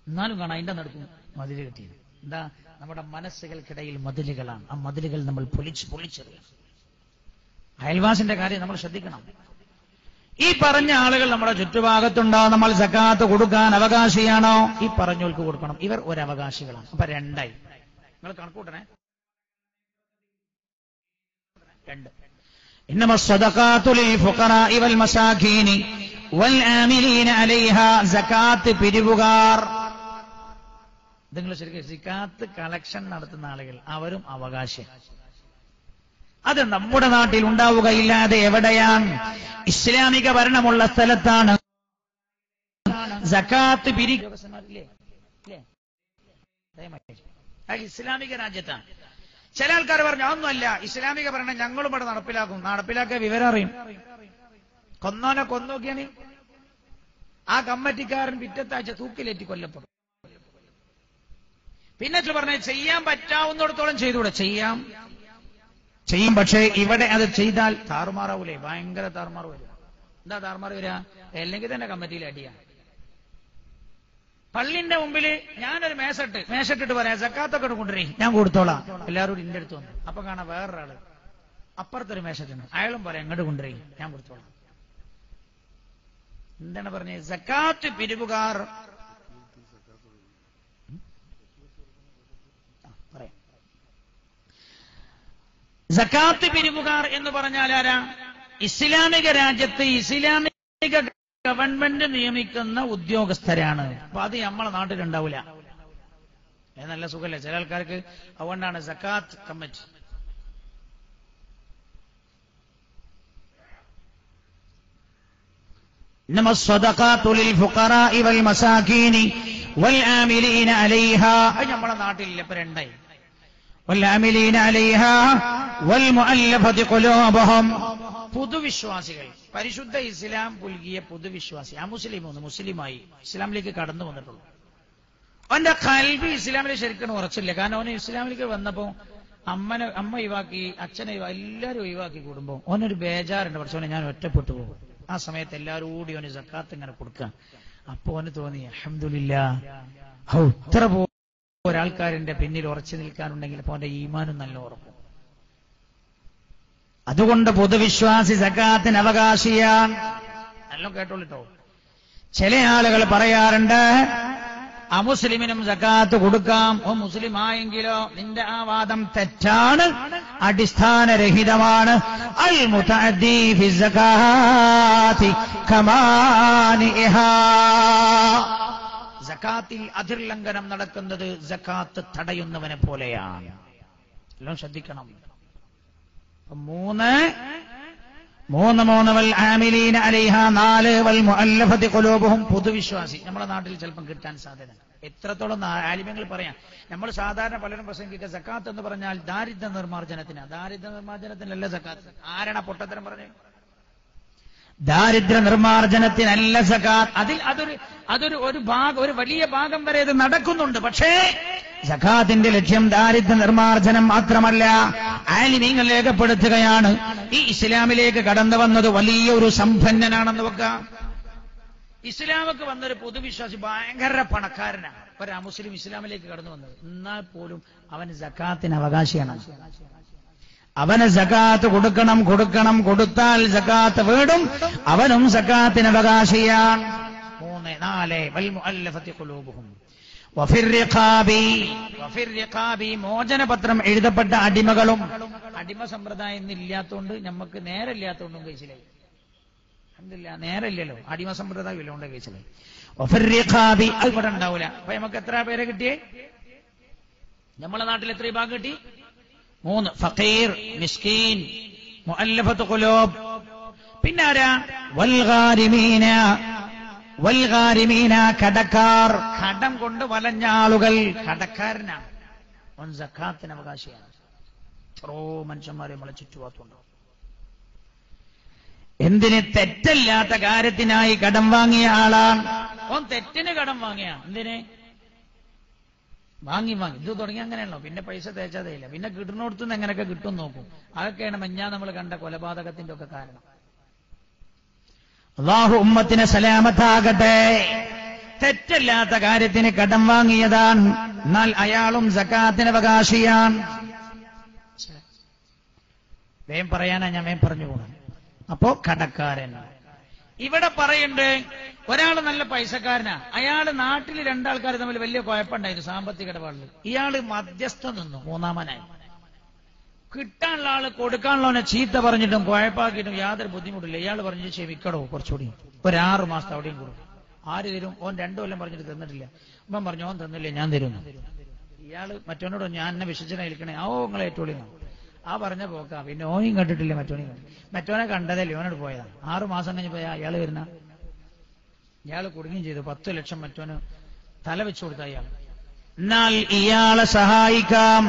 എന്നാലും കാണാം അതിന്റെ നടുക്കും മതില് കെട്ടിയത്. എന്താ? നമ്മുടെ മനസ്സുകൾക്കിടയിൽ മതിലുകളാണ്. ആ മതിലുകൾ നമ്മൾ പൊളിച്ചെറിയണം. അയൽവാസിന്റെ കാര്യം നമ്മൾ ശ്രദ്ധിക്കണം. ഈ പറഞ്ഞ ആളുകൾ നമ്മുടെ ചുറ്റുഭാഗത്തുണ്ടോ? നമ്മൾ സകാത്ത് കൊടുക്കാൻ അവകാശിയാണോ? ഈ പറഞ്ഞവർക്ക് കൊടുക്കണം. ഇവർ ഒരവകാശികളാണ്. അപ്പൊ 2ആയി. നിങ്ങൾ കണക്കൂട്ടണേ. 2 إنما الصدقات للفقراء والمساكين والعاملين عليها സകാത്ത് പിരിവുകാർ. നിങ്ങൾ ശരിക്കും സകാത്ത് കളക്ഷൻ നടത്തുന്ന ആളുകൾ അവരും അവകാശം. അത് നമ്മുടെ നാട്ടിൽ ഉണ്ടാവുകയില്ലാതെ എവിടെയാണ്? ഇസ്ലാമിക ഭരണമുള്ള സ്ഥലത്താണ് സകാത്ത് പിരിവുകാരില്ലേ? ഇസ്ലാമിക രാജ്യത്താണ്. ചില ആൾക്കാർ പറഞ്ഞു അതൊന്നുമല്ല, ഇസ്ലാമിക ഭരണം ഞങ്ങളും ഇവിടെ നടപ്പിലാക്കും. നടപ്പിലാക്കിയ വിവരം അറിയും. കൊന്നോനെ കൊന്നോക്കിയാണ് ആ കമ്മിറ്റിക്കാരൻ പിറ്റത്താഴ്ച തൂക്കിലേറ്റി കൊല്ലപ്പെടും. പിന്നെ പറഞ്ഞ ചെയ്യാൻ പറ്റാവുന്നിടത്തോളം ചെയ്തുകൂടെ? ചെയ്യും. പക്ഷേ ഇവിടെ അത് ചെയ്താൽ താറുമാറാവൂലേ? ഭയങ്കര താറുമാറ് വരും. എന്താ താറുമാറ് വരിക? അല്ലെങ്കിൽ തന്നെ കമ്മിറ്റിയിൽ അടിയാണ്. പള്ളിന്റെ മുമ്പിൽ ഞാനൊരു മേശട്ടിട്ട് പറയാം സക്കാത്തൊക്കെ കൊണ്ടുവരേ, ഞാൻ കൊടുത്തോളാം. എല്ലാവരും ഇന്റെ അടുത്ത് വന്നു. അപ്പൊ കാണാം വേറൊരാള് അപ്പുറത്തൊരു മേശട്ടുണ്ട്, അയാളും പറയാം ഇങ്ങോട്ട് കൊണ്ടുവരേ, ഞാൻ കൊടുത്തോളാം. എന്താണ് പറഞ്ഞത്? സക്കാത്ത് പിരിവുകാർ. പറയാം. സക്കാത്ത് പിരിവുകാർ എന്ന് പറഞ്ഞാൽ ആരാ? ഇസ്ലാമിക രാജ്യത്ത് ഇസ്ലാമിക ഗവൺമെന്റ് നിയമിക്കുന്ന ഉദ്യോഗസ്ഥരാണ്. അപ്പൊ അത് നമ്മളെ നാട്ടിലുണ്ടാവില്ല. നല്ല സുഖല്ലേ ചില ആൾക്കാർക്ക്. അതുകൊണ്ടാണ് സക്കാത്ത് കമ്മിറ്റി. إنما الصدقات للفقراء والمساكين والعاملين عليها. അത് നമ്മളെ നാട്ടിലില്ല. ഇപ്പൊ 2 والعاملين عليها والمؤلفة قلوبهم. പുതുവിശ്വാസികൾ, പരിശുദ്ധ ഇസ്ലാം പുൽകിയ പുതുവിശ്വാസി, ആ മുസ്ലിമായി ഇസ്ലാമിലേക്ക് കടന്നു വന്നിട്ടുള്ളൂ. അവന്റെ കൽബ് ഇസ്ലാമിലെ ശരിക്കും ഉറച്ചില്ല. കാരണം അവന് ഇസ്ലാമിലേക്ക് വന്നപ്പോ അമ്മ ഒഴിവാക്കി, അച്ഛനെ എല്ലാവരും ഒഴിവാക്കി കൂടുമ്പോ അവനൊരു ബേജാറുണ്ട്. പക്ഷേ ഞാൻ ഒറ്റപ്പെട്ടു പോകും. ആ സമയത്ത് എല്ലാവരും കൂടി അവന് സക്കാത്ത് ഇങ്ങനെ കൊടുക്കുക. അപ്പൊ അവന് തോന്നി അൽഹംദുലില്ലാഹ്, ഇത്ര ഒരാൾക്കാരന്റെ പിന്നിൽ ഉറച്ചു നിൽക്കാനുണ്ടെങ്കിൽ അപ്പൊ അവന്റെ ഈമാനും നല്ല ഉറപ്പും. അതുകൊണ്ട് പൊതുവിശ്വാസി സക്കാത്തിന് അവകാശിയാണ്. നല്ല കേട്ടോളിട്ടോ. ചില ആളുകൾ പറയാറുണ്ട് അമുസ്ലിമിനും സക്കാത്ത് കൊടുക്കാം. ഓ മുസ്ലിം ആയെങ്കിലോ? നിന്റെ ആ വാദം തെറ്റാണ്, അടിസ്ഥാനരഹിതമാണ്. അൽ മുതഅദ്ദി ഫി സകാത്തി കമാനിഹാ. സക്കാത്തിൽ അതിർലംഘനം നടക്കുന്നത് സക്കാത്ത് തടയുന്നവനെ പോലെയാണ്. എല്ലാം ശ്രദ്ധിക്കണം. 3 വൽ ആമിലീന അലൈഹ 4 വൽ മുഅല്ലഫതി ഖുലൂബുഹും. പൊതുവിശ്വാസി നമ്മുടെ നാട്ടിൽ ചിലപ്പം കിട്ടാൻ സാധ്യത. എത്രത്തോളം ആലിമ്യങ്ങൾ പറയാം. നമ്മൾ സാധാരണ പലരും പ്രസംഗിക്കുക സക്കാത്ത് എന്ന് പറഞ്ഞാൽ ദാരിദ്ര്യ നിർമ്മാർജ്ജനത്തിനാണ്. ദാരിദ്ര്യ നിർമ്മാർജ്ജനത്തിനല്ല സക്കാത്ത്. ആരാണ് പൊട്ടത്തരം പറഞ്ഞു? ദാരിദ്ര്യ നിർമ്മാർജ്ജനത്തിനല്ല സക്കാത്ത്. അതൊരു ഒരു വലിയ ഭാഗം വരെ ഇത് നടക്കുന്നുണ്ട്. പക്ഷേ സക്കാത്തിന്റെ ലക്ഷ്യം ദാരിദ്ര്യ നിർമ്മാർജ്ജനം മാത്രമല്ല. ആലിമീങ്ങൾ രേഖപ്പെടുത്തുകയാണ് ഈ ഇസ്ലാമിലേക്ക് കടന്നു വന്നത് വലിയ ഒരു സമ്പന്നനാണെന്ന് വെക്കാം. ഇസ്ലാമൊക്കെ വന്നൊരു പൊതുവിശ്വാസി ഭയങ്കര പണക്കാരനാണ്. ഒരു മുസ്ലിം ഇസ്ലാമിലേക്ക് കടന്നു വന്നത്. എന്നാൽ പോലും അവന് സക്കാത്തിന് അവകാശിയാണ്. അവന് സക്കാത്ത് കൊടുക്കണം. കൊടുത്താൽ സക്കാത്ത് വീടും. അവനും സക്കാത്തിന് അവകാശിയാണ്. 3, 4 വൽ മുഅല്ലഫതി ഖുലൂബുഹും വഫിർ റിഖാബി. മോചനപത്രം എഴുതപ്പെട്ട അടിമകളും. അടിമ സമ്പ്രദായം ഇന്നില്ലാത്തോണ്ട് നമുക്ക് നേരമില്ലാത്തോണ്ടും കഴിച്ചില്ലായി. അൽഹംദുലില്ലാഹ് നേരമില്ലല്ലോ, അടിമ സമ്പ്രദായം ഇല്ലോണ്ട് കഴിച്ചില്ലായി. വഫിർ റിഖാബി അത് ഇവിടെ ഉണ്ടാവില്ല. അപ്പൊ നമുക്ക് എത്ര പേരെ കിട്ടിയേ? നമ്മളെ നാട്ടിൽ എത്ര വിഭാഗം കിട്ടി? 3. ഫഖീർ, മിസ്കീൻ, മുഅല്ലഫത്ത് ഖുലൂബ്. പിന്നെ ആരാ? വൽഗാരിമീന കടക്കാർ. കടം കൊണ്ട് വലഞ്ഞ ആളുകൾ കടക്കാരനാണ്. അവൻ സക്കാത്തിന് അവകാശിയാണ്. എത്രയോ മനുഷ്യന്മാരെ നമ്മളെ ചുറ്റുപാടുണ്ട്. എന്തിന്? തെറ്റല്ലാത്ത കാര്യത്തിനായി കടം വാങ്ങിയ ആളാണ്. അവൻ തെറ്റിന് കടം വാങ്ങിയ. എന്തിന്? വാങ്ങി ഇത് തുടങ്ങി അങ്ങനെയാണല്ലോ. പിന്നെ പൈസ തേച്ചാതേയില്ല. പിന്നെ കിട്ടുന്നിടത്തുനിന്ന് എങ്ങനെയൊക്കെ കിട്ടും നോക്കും. അതൊക്കെയാണ് നമ്മൾ കണ്ട കൊലപാതകത്തിന്റെ ഒക്കെ കാരണം. അല്ലാഹു ഉമ്മത്തിനെ സലാമത്താകട്ടെ. തെറ്റല്ലാത്ത കാര്യത്തിന് കടം വാങ്ങിയതാണ്. എന്നാൽ അയാളും സക്കാത്തിന് അവകാശിയാണ്. പറയാനാ ഞാൻ പറഞ്ഞു പോകണം. അപ്പോ കടക്കാരൻ. ഇവിടെ പറയുന്നുണ്ട് ഒരാൾ നല്ല പൈസക്കാരനാ, അയാള് നാട്ടിൽ രണ്ടാൾക്കാർ തമ്മിൽ വലിയ കുഴപ്പമുണ്ടായിരുന്നു സാമ്പത്തിക ഇടപാടിൽ. ഇയാള് മധ്യസ്ഥം നിന്നു, മൂന്നാമനായി. കിട്ടാനുള്ള ആള് കൊടുക്കാനുള്ളവനെ ചീത്ത പറഞ്ഞിട്ടും കുഴപ്പാക്കിയിട്ടും യാതൊരു ബുദ്ധിമുട്ടില്ല. ഇയാൾ പറഞ്ഞു ക്ഷമിക്കടോ, കുറച്ചുകൂടി ഒരു 6 മാസത്തെ അവിടെയും കൊടുക്കും. ആര് തരും? ഓൻ 2 കൊല്ലം പറഞ്ഞിട്ട് തന്നിട്ടില്ല. അപ്പം പറഞ്ഞു ഓൻ തന്നില്ലേ, ഞാൻ തരുന്നു. ഇയാള് മറ്റോനോട് ഞാൻ എന്നെ വിശ്വസിച്ചനായിരിക്കണേ, നിങ്ങളെ ഏറ്റവും ആ പറഞ്ഞ പോക്കാ. പിന്നെ ഓനും കണ്ടിട്ടില്ല, മറ്റോനെ കണ്ടതല്ലേ, ഓനോട് പോയതാ. 6 മാസം കഴിഞ്ഞപ്പോ ഇയാള് വരുന്ന ഇയാള് കുടുങ്ങുകയും ചെയ്തു. 10 ലക്ഷം മറ്റോന് തല വെച്ചു കൊടുത്ത ഇയാൾ. എന്നാൽ ഇയാളെ സഹായിക്കാം.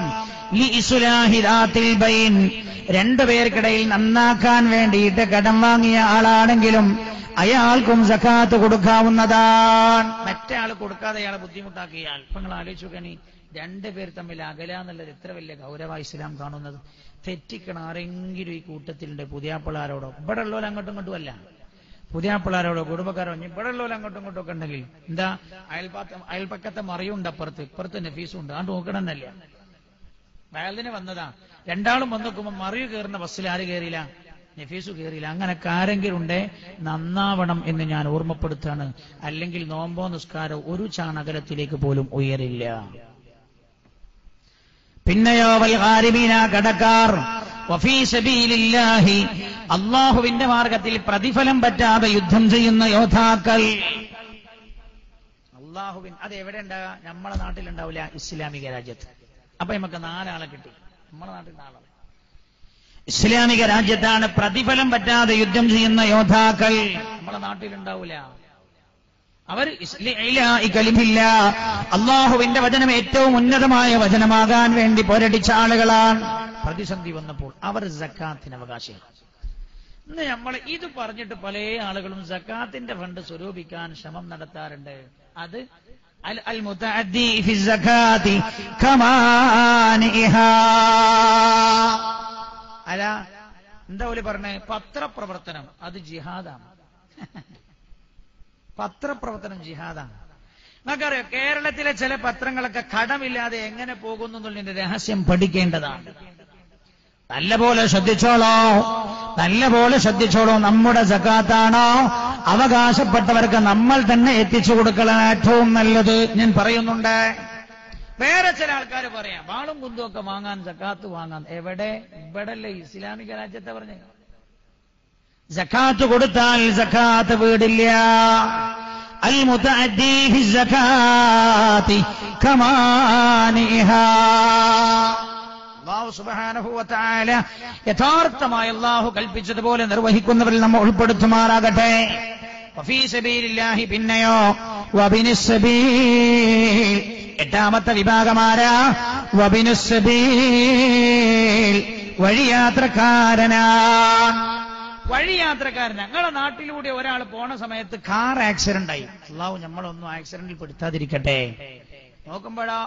രണ്ടുപേർക്കിടയിൽ നന്നാക്കാൻ വേണ്ടിയിട്ട് കടം വാങ്ങിയ ആളാണെങ്കിലും അയാൾക്കും സക്കാത്ത് കൊടുക്കാവുന്നതാണ്. മറ്റേ ആൾ കൊടുക്കാതെ അയാളെ ബുദ്ധിമുട്ടാക്കിയാൽ ഇപ്പൊ നിങ്ങൾ ആലോചിച്ചു നോക്കണി, 2 പേർ തമ്മിൽ അകലാന്നുള്ളത് എത്ര വലിയ ഗൗരവ ഇസ്ലാം കാണുന്നത്. തെറ്റിക്കണ ആരെങ്കിലും ഈ കൂട്ടത്തിലുണ്ട്, പുതിയാപ്പിള്ളാരോടോ, ഇവിടെ ഉള്ളവർ അങ്ങോട്ടും ഇങ്ങോട്ടും അല്ല, പുതിയാപ്പിള്ളാരോടോ കുടുംബക്കാരോ ഇവിടെ ഉള്ളവർ അങ്ങോട്ടും ഇങ്ങോട്ടും ഒക്കെ ഉണ്ടെങ്കിൽ എന്താ, അയൽപ്പക്കത്തെ മറിയുണ്ട്, ഇപ്പുറത്ത് നഫീസും ഉണ്ട്, അത് നോക്കണമെന്നല്ല. അയാളിന് വന്നതാ, രണ്ടാളും വന്നു നോക്കുമ്പോ മറിയു കയറുന്ന ബസ്സിൽ ആര് കയറിയില്ല, നഫീസു കയറിയില്ല. അങ്ങനെ ആരെങ്കിലും ഉണ്ടേ നന്നാവണം എന്ന് ഞാൻ ഓർമ്മപ്പെടുത്താണ്. അല്ലെങ്കിൽ നോമ്പോ നിസ്കാരോ ഒരു ചാണകലത്തിലേക്ക് പോലും ഉയരില്ല. പിന്നെയോ വൽഗാരിബീന, കടക്കാർ, വഫീ സബീലില്ലാഹി, അള്ളാഹുവിന്റെ മാർഗത്തിൽ പ്രതിഫലം പറ്റാതെ യുദ്ധം ചെയ്യുന്ന യോദ്ധാക്കൾ. അത് എവിടെ ഉണ്ടാകുക? നമ്മളെ നാട്ടിലുണ്ടാവില്ല, ഇസ്ലാമിക രാജ്യത്ത്. അപ്പൊ നമുക്ക് 4 ആളെ കിട്ടി. നമ്മളെ നാട്ടിൽ 4 ആൾ. ഇസ്ലാമിക രാജ്യത്താണ് പ്രതിഫലം പറ്റാതെ യുദ്ധം ചെയ്യുന്ന യോദ്ധാക്കൾ. നമ്മളെ നാട്ടിലുണ്ടാവില്ല. അവർ അള്ളാഹുവിന്റെ വചനം ഏറ്റവും ഉന്നതമായ വചനമാകാൻ വേണ്ടി പോരടിച്ച ആളുകളാണ്. പ്രതിസന്ധി വന്നപ്പോൾ അവർ സക്കാത്തിന് അവകാശിയാണ്. ഇന്ന് നമ്മൾ ഇത് പറഞ്ഞിട്ട് പല ആളുകളും സക്കാത്തിന്റെ ഫണ്ട് സ്വരൂപിക്കാൻ ശ്രമം നടത്താറുണ്ട്. അത് അൽ മുതഅദ്ദി ഫി സകാത്തി കമാനിഹാ. അല്ല എന്താ ഓല് പറഞ്ഞേ? പത്രപ്രവർത്തനം അത് ജിഹാദാണ്. പത്രപ്രവർത്തനം ജിഹാദാണ്. നമുക്കറിയാം, കേരളത്തിലെ ചില പത്രങ്ങളൊക്കെ കടമില്ലാതെ എങ്ങനെ പോകുന്നു എന്നുള്ളതിന്റെ രഹസ്യം പഠിക്കേണ്ടതാണ്. നല്ലപോലെ ശ്രദ്ധിച്ചോളൂ. നമ്മുടെ സകാത്താണോ അവകാശപ്പെട്ടവർക്ക് നമ്മൾ തന്നെ എത്തിച്ചു കൊടുക്കലാണ് ഏറ്റവും നല്ലത്. ഞാൻ പറയുന്നുണ്ട്. വേറെ ചില ആൾക്കാർ പറയാം വാളും കുന്തുമൊക്കെ വാങ്ങാൻ, സക്കാത്ത് വാങ്ങാൻ. എവിടെ? ഇവിടല്ലേ ഇസ്ലാമിക രാജ്യത്തെ പറഞ്ഞ സക്കാത്ത് കൊടുത്താൽ സക്കാത്ത് വീടില്ല. അൽ മുതഅദ്ദി ഫി സകാത്തി കമാനിഹാ. അല്ലാഹു സുബ്ഹാനഹു വ തആല യഥാർത്ഥമായി അല്ലാഹു കൽപ്പിച്ചതുപോലെ നിർവഹിക്കുന്നവരിൽ നമ്മൾ ഉൾപ്പെടുത്തുമാറാകട്ടെ. വഫീ സബീലില്ലാഹി, പിന്നെയോ വബിനിസ് സബീൽ, 8ാമത്തെ വിഭാഗമാരാ? വബിനിസ് സബീൽ, വഴിയാത്രക്കാരനാണ്. ഞങ്ങളുടെ നാട്ടിലൂടെ ഒരാൾ പോണ സമയത്ത് കാർ ആക്സിഡന്റ് ആയി. അല്ലാഹു നമ്മളൊന്നും ആക്സിഡന്റിൽ പെടുത്താതിരിക്കട്ടെ. നോക്കുമ്പോഴാ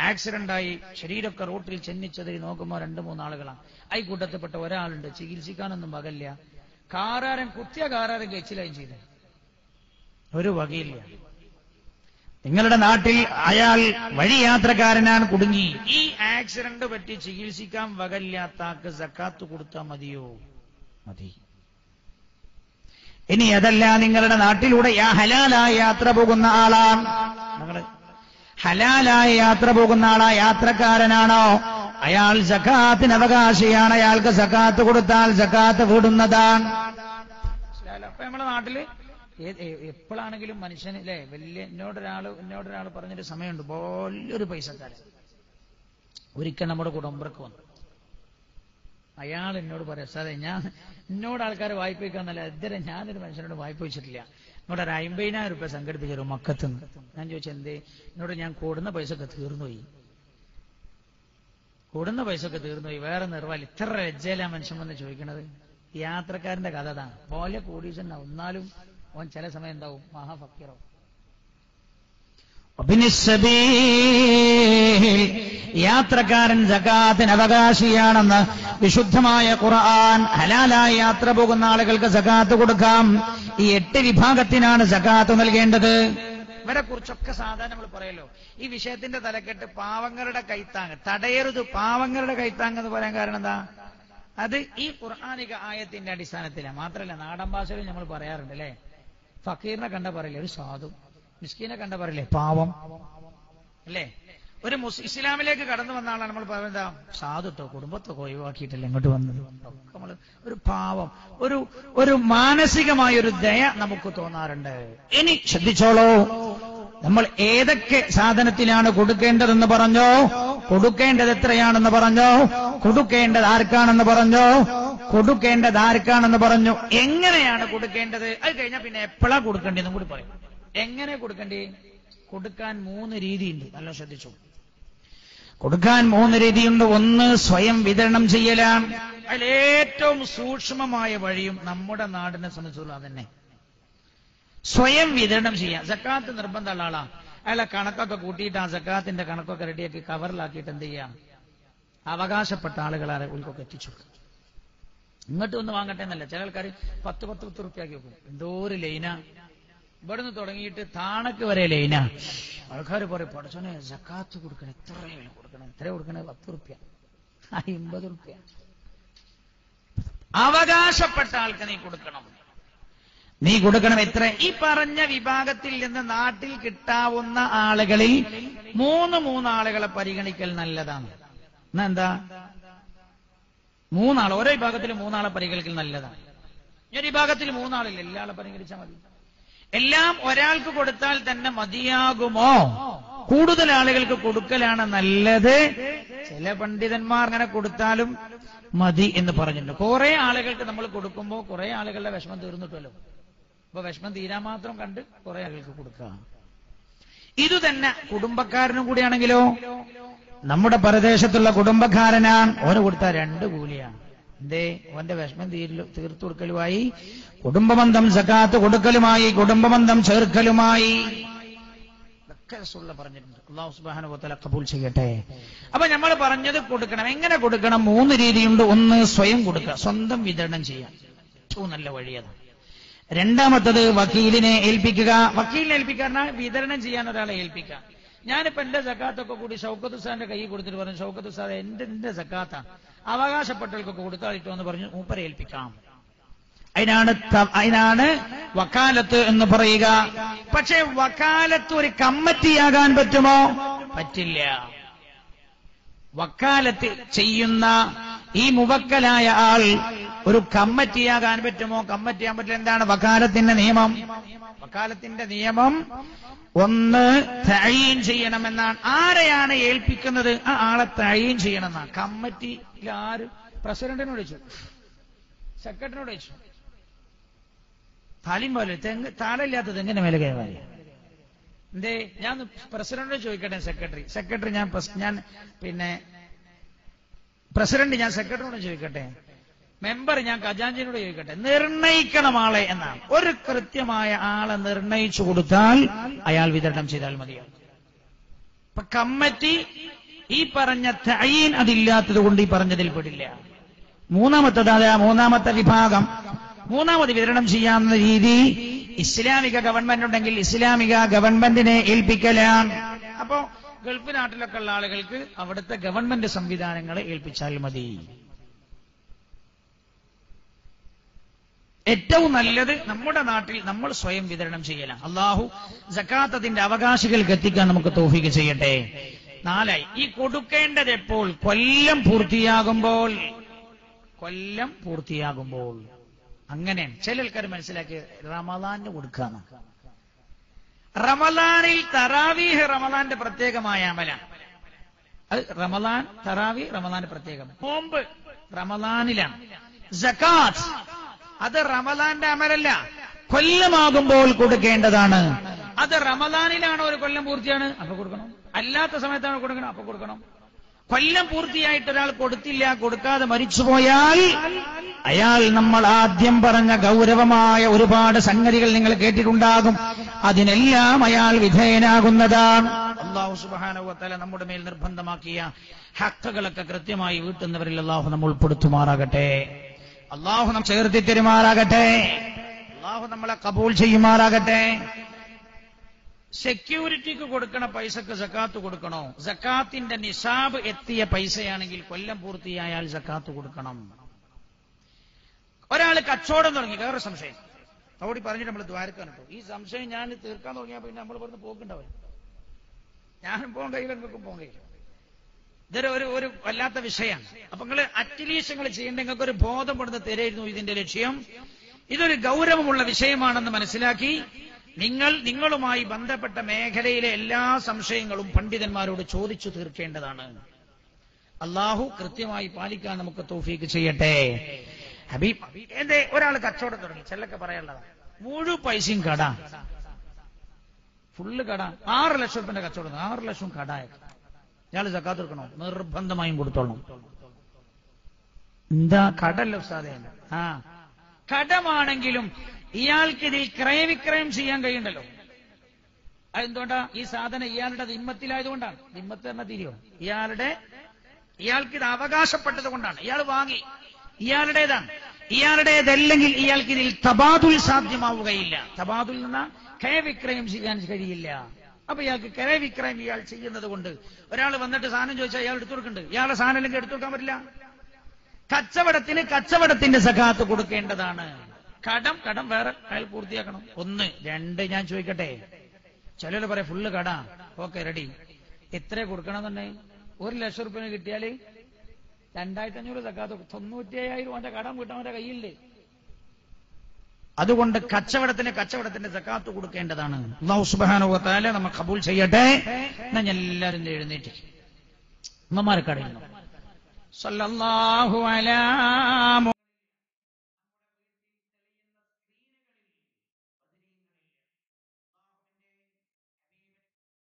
ആക്സിഡന്റായി, ശരീരമൊക്കെ റോട്ടിൽ ചെന്നിച്ചത്. നോക്കുമ്പോ 2-3 ആളുകളാണ്. ഈ കൂട്ടത്തിൽപ്പെട്ട ഒരാളുണ്ട്, ചികിത്സിക്കാനൊന്നും വകല്ല. കുത്തിയ കാറാരൻ കഴിച്ചിലായും ചെയ്തു, ഒരു വകയില്ല. നിങ്ങളുടെ നാട്ടിൽ അയാൾ വഴിയാത്രക്കാരനാണ്, കുടുങ്ങി. ഈ ആക്സിഡന്റ് പറ്റി ചികിത്സിക്കാൻ വകയില്ലാത്താക്ക് സക്കാത്ത് കൊടുത്താൽ മതിയോ? മതി. ഇനി അതല്ല, നിങ്ങളുടെ നാട്ടിലൂടെ ഹലാലായ യാത്ര പോകുന്ന ആളാണ്. ഹലാലായ യാത്ര പോകുന്ന ആളാ യാത്രക്കാരനാണോ? അയാൾ സക്കാത്തിന് അവകാശിയാണ്. അയാൾക്ക് സക്കാത്ത് കൊടുത്താൽ സക്കാത്ത് വീടുന്നതാണ്. അപ്പൊ നമ്മുടെ നാട്ടില് എപ്പോഴാണെങ്കിലും മനുഷ്യന് അല്ലെ വലിയ എന്നോടൊരാൾ പറഞ്ഞൊരു സമയമുണ്ട്, വലിയൊരു പൈസക്കാരൻ. ഒരിക്കൽ നമ്മുടെ കൂടെ ഉംറക്ക് വന്നു. അയാൾ എന്നോട് പറയാം, സാറേ എന്നോട് ആൾക്കാർ വായ്പ വയ്ക്കാന്നല്ല, ഇതുവരെ ഞാനൊരു മനുഷ്യനോട് വായ്പ വെച്ചിട്ടില്ല. എന്നോട് ഒരു 50,000 രൂപ സംഘടിപ്പിച്ചു മക്കത്തുനിന്ന്. ഞാൻ ചോദിച്ചു എന്തേ? എന്നോട് ഞാൻ കൂടുന്ന പൈസ ഒക്കെ തീർന്നുപോയി. വേറെ നിർവാഹം. ഇത്ര ലജ്ജയിലാ മനുഷ്യൻ വന്ന് ചോദിക്കണത്. യാത്രക്കാരന്റെ കഥ അതാണ്. പോലെ കോടീശ്വരനാവും, എന്നാലും ഓൻ ചില സമയം എന്താവും? മഹാഫക്കീറാവും. യാത്രക്കാരൻ സകാത്തിന് അവകാശിയാണെന്ന് വിശുദ്ധമായ ഖുർആൻ. ഹലാലായി യാത്ര പോകുന്ന ആളുകൾക്ക് സകാത്ത് കൊടുക്കാം. ഈ 8 വിഭാഗത്തിനാണ് സകാത്ത് നൽകേണ്ടത്. ഇവരെ കുറിച്ചൊക്കെ സാധാരണ നമ്മൾ പറയല്ലോ. ഈ വിഷയത്തിന്റെ തലക്കെട്ട് പാവങ്ങളുടെ കൈത്താങ്. തടയരുത് പാവങ്ങളുടെ കൈത്താങ് എന്ന് പറയാൻ കാരണം എന്താ? അത് ഈ ഖുർആനിക ആയത്തിന്റെ അടിസ്ഥാനത്തിലാണ്. മാത്രമല്ല നാടൻ ഭാഷയിൽ നമ്മൾ പറയാറുണ്ട് അല്ലേ, ഫക്കീറിനെ കണ്ട പറയില്ലേ ഒരു സാധു, മിസ്കീനെ കണ്ട പറയില്ലേ പാവം, അല്ലേ? ഒരു ഇസ്ലാമിലേക്ക് കടന്നു വന്ന ആളാണ് നമ്മൾ പറയുന്നത് സാധുട്ടോ കുടുംബത്തൊക്കെ ഒഴിവാക്കിയിട്ടല്ലേ ഇങ്ങോട്ട് വന്നത്. നമ്മൾ ഒരു പാവം, ഒരു മാനസികമായ ഒരു ദയ നമുക്ക് തോന്നാറുണ്ട്. ഇനി ശ്രദ്ധിച്ചോളൂ, നമ്മൾ ഏതൊക്കെ സാധനത്തിലാണ് കൊടുക്കേണ്ടതെന്ന് പറഞ്ഞോ, കൊടുക്കേണ്ടത് എത്രയാണെന്ന് പറഞ്ഞോ, കൊടുക്കേണ്ടത് ആർക്കാണെന്ന് പറഞ്ഞോ, കൊടുക്കേണ്ടത് ആർക്കാണെന്ന് പറഞ്ഞു, എങ്ങനെയാണ് കൊടുക്കേണ്ടത്, അത് കഴിഞ്ഞാൽ പിന്നെ എപ്പോഴാ കൊടുക്കേണ്ടതെന്നും കൂടി പറയും. എങ്ങനെ കൊടുക്കേണ്ടി? കൊടുക്കാൻ 3 രീതിയുണ്ട്. നല്ല ശ്രദ്ധിച്ചു. കൊടുക്കാൻ 3 രീതിയുണ്ട്. ഒന്ന് സ്വയം വിതരണം ചെയ്യലാണ്. അതിലേറ്റവും സൂക്ഷ്മമായ വഴിയും നമ്മുടെ നാടിനെ സംബന്ധിച്ചുള്ള അതന്നെ, സ്വയം വിതരണം ചെയ്യാം. സക്കാത്ത് നിർബന്ധമുള്ള ആളാ, അയാളെ കണക്കൊക്കെ കൂട്ടിയിട്ട് ആ സക്കാത്തിന്റെ കണക്കൊക്കെ റെഡിയാക്കി കവറിലാക്കിയിട്ട് എന്ത് ചെയ്യാം, അവകാശപ്പെട്ട ആളുകളെ ഉൾക്കൊക്കെ എത്തിച്ചു കൊടുക്കും. ഇങ്ങോട്ട് ഒന്ന് വാങ്ങട്ടെ എന്നല്ല, ചില ആൾക്കാർ 10 റുപ്യാക്കി വെക്കും. എന്തോ ഒരു ലൈന, ഇവിടുന്ന് തുടങ്ങിയിട്ട് താണക്ക് വരെ ലൈന. ആൾക്കാർ പറയും പഠിച്ചോനെ സക്കാത്ത് കൊടുക്കണം, എത്ര കൊടുക്കണം, എത്ര കൊടുക്കണേ, 10 റുപ്യ, 50 റുപ്യ. അവകാശപ്പെട്ട ആൾക്ക് നീ കൊടുക്കണം, നീ കൊടുക്കണം. എത്ര? ഈ പറഞ്ഞ വിഭാഗത്തിൽ നിന്ന് നാട്ടിൽ കിട്ടാവുന്ന ആളുകളിൽ 3 ആളുകളെ പരിഗണിക്കൽ നല്ലതാണ്. എന്താ? 3 ആൾ, ഓരോ വിഭാഗത്തിൽ 3 ആളെ പരിഗണിക്കൽ നല്ലതാണ്. ഈ ഒരു വിഭാഗത്തിൽ 3 ആളില്ല, എല്ലാ ആളെ പരിഗണിച്ചാൽ മതി. എല്ലാം ഒരാൾക്ക് കൊടുത്താൽ തന്നെ മതിയാകുമോ? കൂടുതൽ ആളുകൾക്ക് കൊടുക്കലാണ് നല്ലത്. ചില പണ്ഡിതന്മാർ അങ്ങനെ കൊടുത്താലും മതി എന്ന് പറഞ്ഞിട്ടുണ്ട്. കുറെ ആളുകൾക്ക് നമ്മൾ കൊടുക്കുമ്പോൾ കുറെ ആളുകളുടെ വിഷമം തീർന്നിട്ടല്ലോ. അപ്പൊ വിഷമം തീരാൻ മാത്രം കണ്ട് കുറെ ആളുകൾക്ക് കൊടുക്കുക. ഇത് തന്നെ കുടുംബക്കാരനും കൂടിയാണെങ്കിലോ, നമ്മുടെ പ്രദേശത്തുള്ള കുടുംബക്കാരനാണ്, ഓന് കൊടുത്താൽ 2 കൂലിയാണ്. എന്തേ? ഓന്റെ വിഷമം തീർത്തു കൊടുക്കലുമായി, കുടുംബബന്ധം സക്കാത്ത് കൊടുക്കലുമായി, കുടുംബബന്ധം ചേർക്കലുമായി. ഇതൊക്കെ റസൂലുള്ളാഹി പറഞ്ഞിട്ടുണ്ട്. അല്ലാഹു സുബ്ഹാനഹു വ തആല ഖബൂൽ ചെയ്യട്ടെ. അപ്പൊ നമ്മൾ പറഞ്ഞത് കൊടുക്കണം. എങ്ങനെ കൊടുക്കണം? 3 രീതിയുണ്ട്. ഒന്ന് സ്വയം കൊടുക്കുക, സ്വന്തം വിതരണം ചെയ്യാൻ ഏറ്റവും നല്ല വഴിയത്. രണ്ടാമത്തത് വക്കീലിനെ ഏൽപ്പിക്കുക. വക്കീലിനെ ഏൽപ്പിക്കാൻ വിതരണം ചെയ്യാൻ ഒരാളെ ഏൽപ്പിക്കുക. ഞാനിപ്പോ എന്റെ സക്കാത്തൊക്കെ കൂടി ഷൗക്കത്ത് ഉസ്താദിന്റെ കൈ കൊടുത്തിട്ട് പറഞ്ഞു, ഷൗക്കത്ത് ഉസ്താദ് എന്റെ സക്കാത്താണ്, അവകാശപ്പെട്ടവർക്കൊക്കെ കൊടുത്താലിട്ടോ എന്ന് പറഞ്ഞു മൂപ്പരെ ഏൽപ്പിക്കാം. അതിനാണ് വക്കാലത്ത് എന്ന് പറയുക. പക്ഷേ വക്കാലത്ത് ഒരു കമ്മിറ്റിയാകാൻ പറ്റുമോ? പറ്റില്ല. വക്കാലത്ത് ചെയ്യുന്ന ഈ മുവക്കലായ ആൾ ഒരു കമ്മിറ്റിയാകാൻ പറ്റുമോ? കമ്മിറ്റിയാൻ പറ്റില്ല. എന്താണ് വക്കാലത്തിന്റെ നിയമം? വക്കാലത്തിന്റെ നിയമം ഒന്ന് തഅയീൻ ചെയ്യണമെന്നാണ്. ആരെയാണ് ഏൽപ്പിക്കുന്നത് ആ ആളെ തഅയീൻ ചെയ്യണമെന്നാണ്. കമ്മിറ്റിയിൽ ആര്? പ്രസിഡന്റിനോട് ചോദിച്ചു, സെക്രട്ടറിനോട് ചോദിച്ചു. താലിം പോലെ താളില്ലാത്തത് എങ്ങനെ മേലെ കയറാൻ? എന്തേ? ഞാൻ പ്രസിഡന്റിനോട് ചോദിക്കട്ടെ. സെക്രട്ടറി ഞാൻ പിന്നെ പ്രസിഡന്റ് ഞാൻ സെക്രട്ടറിനോട് ചോദിക്കട്ടെ, മെമ്പർ ഞാൻ ഖജാൻജിനോട് ചോദിക്കട്ടെ. നിർണയിക്കണം ആളെ എന്നാണ്. ഒരു കൃത്യമായ ആളെ നിർണയിച്ചു കൊടുത്താൽ അയാൾ വിതരണം ചെയ്താൽ മതിയാവും. ഇപ്പൊ കമ്മിറ്റി ഈ പറഞ്ഞ തഅയീൻ അതില്ലാത്തത് കൊണ്ട് ഈ പറഞ്ഞതിൽ പെടില്ല. മൂന്നാമത്തെ വിഭാഗം, മൂന്നാമത് വിതരണം ചെയ്യാവുന്ന രീതി ഇസ്ലാമിക ഗവൺമെന്റ് ഉണ്ടെങ്കിൽ ഇസ്ലാമിക ഗവൺമെന്റിനെ ഏൽപ്പിക്കലാണ്. അപ്പോ ഗൾഫ് നാട്ടിലൊക്കെ ഉള്ള ആളുകൾക്ക് അവിടുത്തെ ഗവൺമെന്റ് സംവിധാനങ്ങളെ ഏൽപ്പിച്ചാൽ മതി. ഏറ്റവും നല്ലത് നമ്മുടെ നാട്ടിൽ നമ്മൾ സ്വയം വിതരണം ചെയ്യലാണ്. അള്ളാഹു സക്കാത്തിന്റെ അവകാശികൾക്ക് എത്തിക്കാൻ നമുക്ക് തൗഫീഖ് ചെയ്യട്ടെ. 4 ഈ കൊടുക്കേണ്ടത് എപ്പോൾ? കൊല്ലം പൂർത്തിയാകുമ്പോൾ. അങ്ങനെയാണ് ചില ആൾക്കാർ മനസ്സിലാക്കി റമദാനിന് കൊടുക്കാന്ന്. റമദാനിൽ തറാവീഹ് റമദാന്റെ പ്രത്യേകമായ അമലാണ്. അത് റമദാൻ തറാവീഹ് റമദാന്റെ പ്രത്യേകം. നോമ്പ് റമദാനിലാണ്. സക്കാത്ത് അത് റമദാന്റെ അമലല്ല, കൊല്ലമാകുമ്പോൾ കൊടുക്കേണ്ടതാണ്. അത് റമദാനിലാണ് ഒരു കൊല്ലം പൂർത്തിയാണ്, അപ്പൊ കൊടുക്കണം. അല്ലാത്ത സമയത്താണ് കൊടുക്കണം, അപ്പൊ കൊടുക്കണം. കൊല്ലം പൂർത്തിയായിട്ട് ഒരാൾ കൊടുത്തില്ല, കൊടുക്കാതെ മരിച്ചുപോയാൽ അയാൾ നമ്മൾ ആദ്യം പറഞ്ഞ ഗൗരവമായ ഒരുപാട് സംഗതികൾ നിങ്ങൾ കേട്ടിട്ടുണ്ടാകും. അതിനെല്ലാം അയാൾ വിധേയനാകുന്നതാണ്. അല്ലാഹു സുബ്ഹാനഹു വ തആല നമ്മുടെ മേൽ നിർബന്ധമാക്കിയ ഹക്കുകളൊക്കെ കൃത്യമായി വീട്ടുന്നവരിൽ അല്ലാഹു നമ്മൾ ഉൾപ്പെടുത്തുമാറാകട്ടെ. അല്ലാഹു നാം ചേർത്തി തരുമാറാകട്ടെ. അല്ലാഹു നമ്മളെ കബൂൽ ചെയ്യുമാറാകട്ടെ. സെക്യൂരിറ്റിക്ക് കൊടുക്കണ പൈസക്ക് സക്കാത്ത് കൊടുക്കണോ? സക്കാത്തിന്റെ നിസാബ് എത്തിയ പൈസയാണെങ്കിൽ കൊല്ലം പൂർത്തിയായാൽ സക്കാത്ത് കൊടുക്കണം. ഒരാൾ കച്ചവടം തുടങ്ങി, വേറെ സംശയം, അതോടി പറഞ്ഞിട്ട് നമ്മൾ ദ്വാരക്കാൻ കേട്ടോ. ഈ സംശയം ഞാൻ തീർക്കാൻ തുടങ്ങിയാൽ പിന്നെ നമ്മൾ ഇവിടുന്ന് പോക്കുണ്ടാവും. ഞാനും പോകാൻ കഴിയില്ല, നിങ്ങൾക്കും പോകാൻ കഴിയില്ല. ഇതൊരു ഒരു വല്ലാത്ത വിഷയമാണ്. അപ്പൊ നിങ്ങൾ അറ്റ്ലീസ്റ്റ് നിങ്ങൾ ചെയ്യേണ്ട നിങ്ങൾക്ക് ഒരു ബോധപ്പെടുന്ന തരായിരുന്നു ഇതിന്റെ ലക്ഷ്യം. ഇതൊരു ഗൗരവമുള്ള വിഷയമാണെന്ന് മനസ്സിലാക്കി നിങ്ങളുമായി ബന്ധപ്പെട്ട മേഖലയിലെ എല്ലാ സംശയങ്ങളും പണ്ഡിതന്മാരോട് ചോദിച്ചു തീർക്കേണ്ടതാണ്. അള്ളാഹു കൃത്യമായി പാലിക്കാൻ നമുക്ക് തൗഫീക്ക് ചെയ്യട്ടെ. ഹബീബ് ഒരാൾ കച്ചവടം തുടങ്ങി, ചെല്ലൊക്കെ പറയാനുള്ളതാണ്, മുഴുവൻ പൈസയും കട, ഫുള്ള് കട, 6 ലക്ഷം റുപ്യന്റെ കച്ചവടം, 6 ലക്ഷം കടായ. ഇയാൾ സക്കാത്ത് കൊടുക്കണോ? നിർബന്ധമായും കൊടുത്തോളണം. എന്താ കടല്ല ഉസ്താദേ? കടമാണെങ്കിലും ഇയാൾക്ക് ഇതിൽ ക്രയവിക്രയം ചെയ്യാൻ കഴിയുണ്ടല്ലോ. അതെന്തുകൊണ്ടാ? ഈ സാധനം ഇയാളുടെ ദിമ്മത്തിലായതുകൊണ്ടാണ്. ദിമ്മത്ത് തന്നെ തിരിയോ? ഇയാൾക്ക് ഇത് അവകാശപ്പെട്ടത് കൊണ്ടാണ്. ഇയാൾ വാങ്ങി, ഇയാളുടേതാണ്. ഇയാളുടേതല്ലെങ്കിൽ ഇയാൾക്ക് ഇതിൽ തബാദുൽ സാധ്യമാവുകയില്ല. തബാദുൽ എന്ന ക്രയവിക്രയം ചെയ്യാൻ കഴിയില്ല. അപ്പൊ ഇയാൾക്ക് ക്രയവിക്രയം ഇയാൾ ചെയ്യുന്നത് കൊണ്ട് ഒരാൾ വന്നിട്ട് സാധനം ചോദിച്ചാൽ ഇയാൾ എടുത്തു കൊടുക്കുന്നുണ്ട്, ഇയാളുടെ സാധനം അല്ലെങ്കിൽ എടുത്തു കൊടുക്കാൻ പറ്റില്ല. കച്ചവടത്തിന് കച്ചവടത്തിന്റെ സകാത്ത് കൊടുക്കേണ്ടതാണ്. കടം വേറെ അയാൾ പൂർത്തിയാക്കണം. 1. 2 ഞാൻ ചോദിക്കട്ടെ, ചിലർ പറയാം ഫുള്ള് കട, ഓക്കെ റെഡി, എത്ര കൊടുക്കണമെന്നുണ്ടെ? 1 ലക്ഷം റുപ്യ കിട്ടിയാല് 2500 സക്കാത്ത്, 95,000 അവന്റെ കടം കിട്ടാൻ അവന്റെ കയ്യിലുണ്ട്. അതുകൊണ്ട് കച്ചവടത്തിന്റെ സക്കാത്ത് കൊടുക്കേണ്ടതാണ്. അല്ലാഹു സുബ്ഹാനഹു വ തആല നമ്മെ ഖബൂൽ ചെയ്യട്ടെ. ഞാൻ എല്ലാവരും എഴുന്നേറ്റ് ഉമ്മമാരെ കടയുന്നു. സല്ലല്ലാഹു അലാ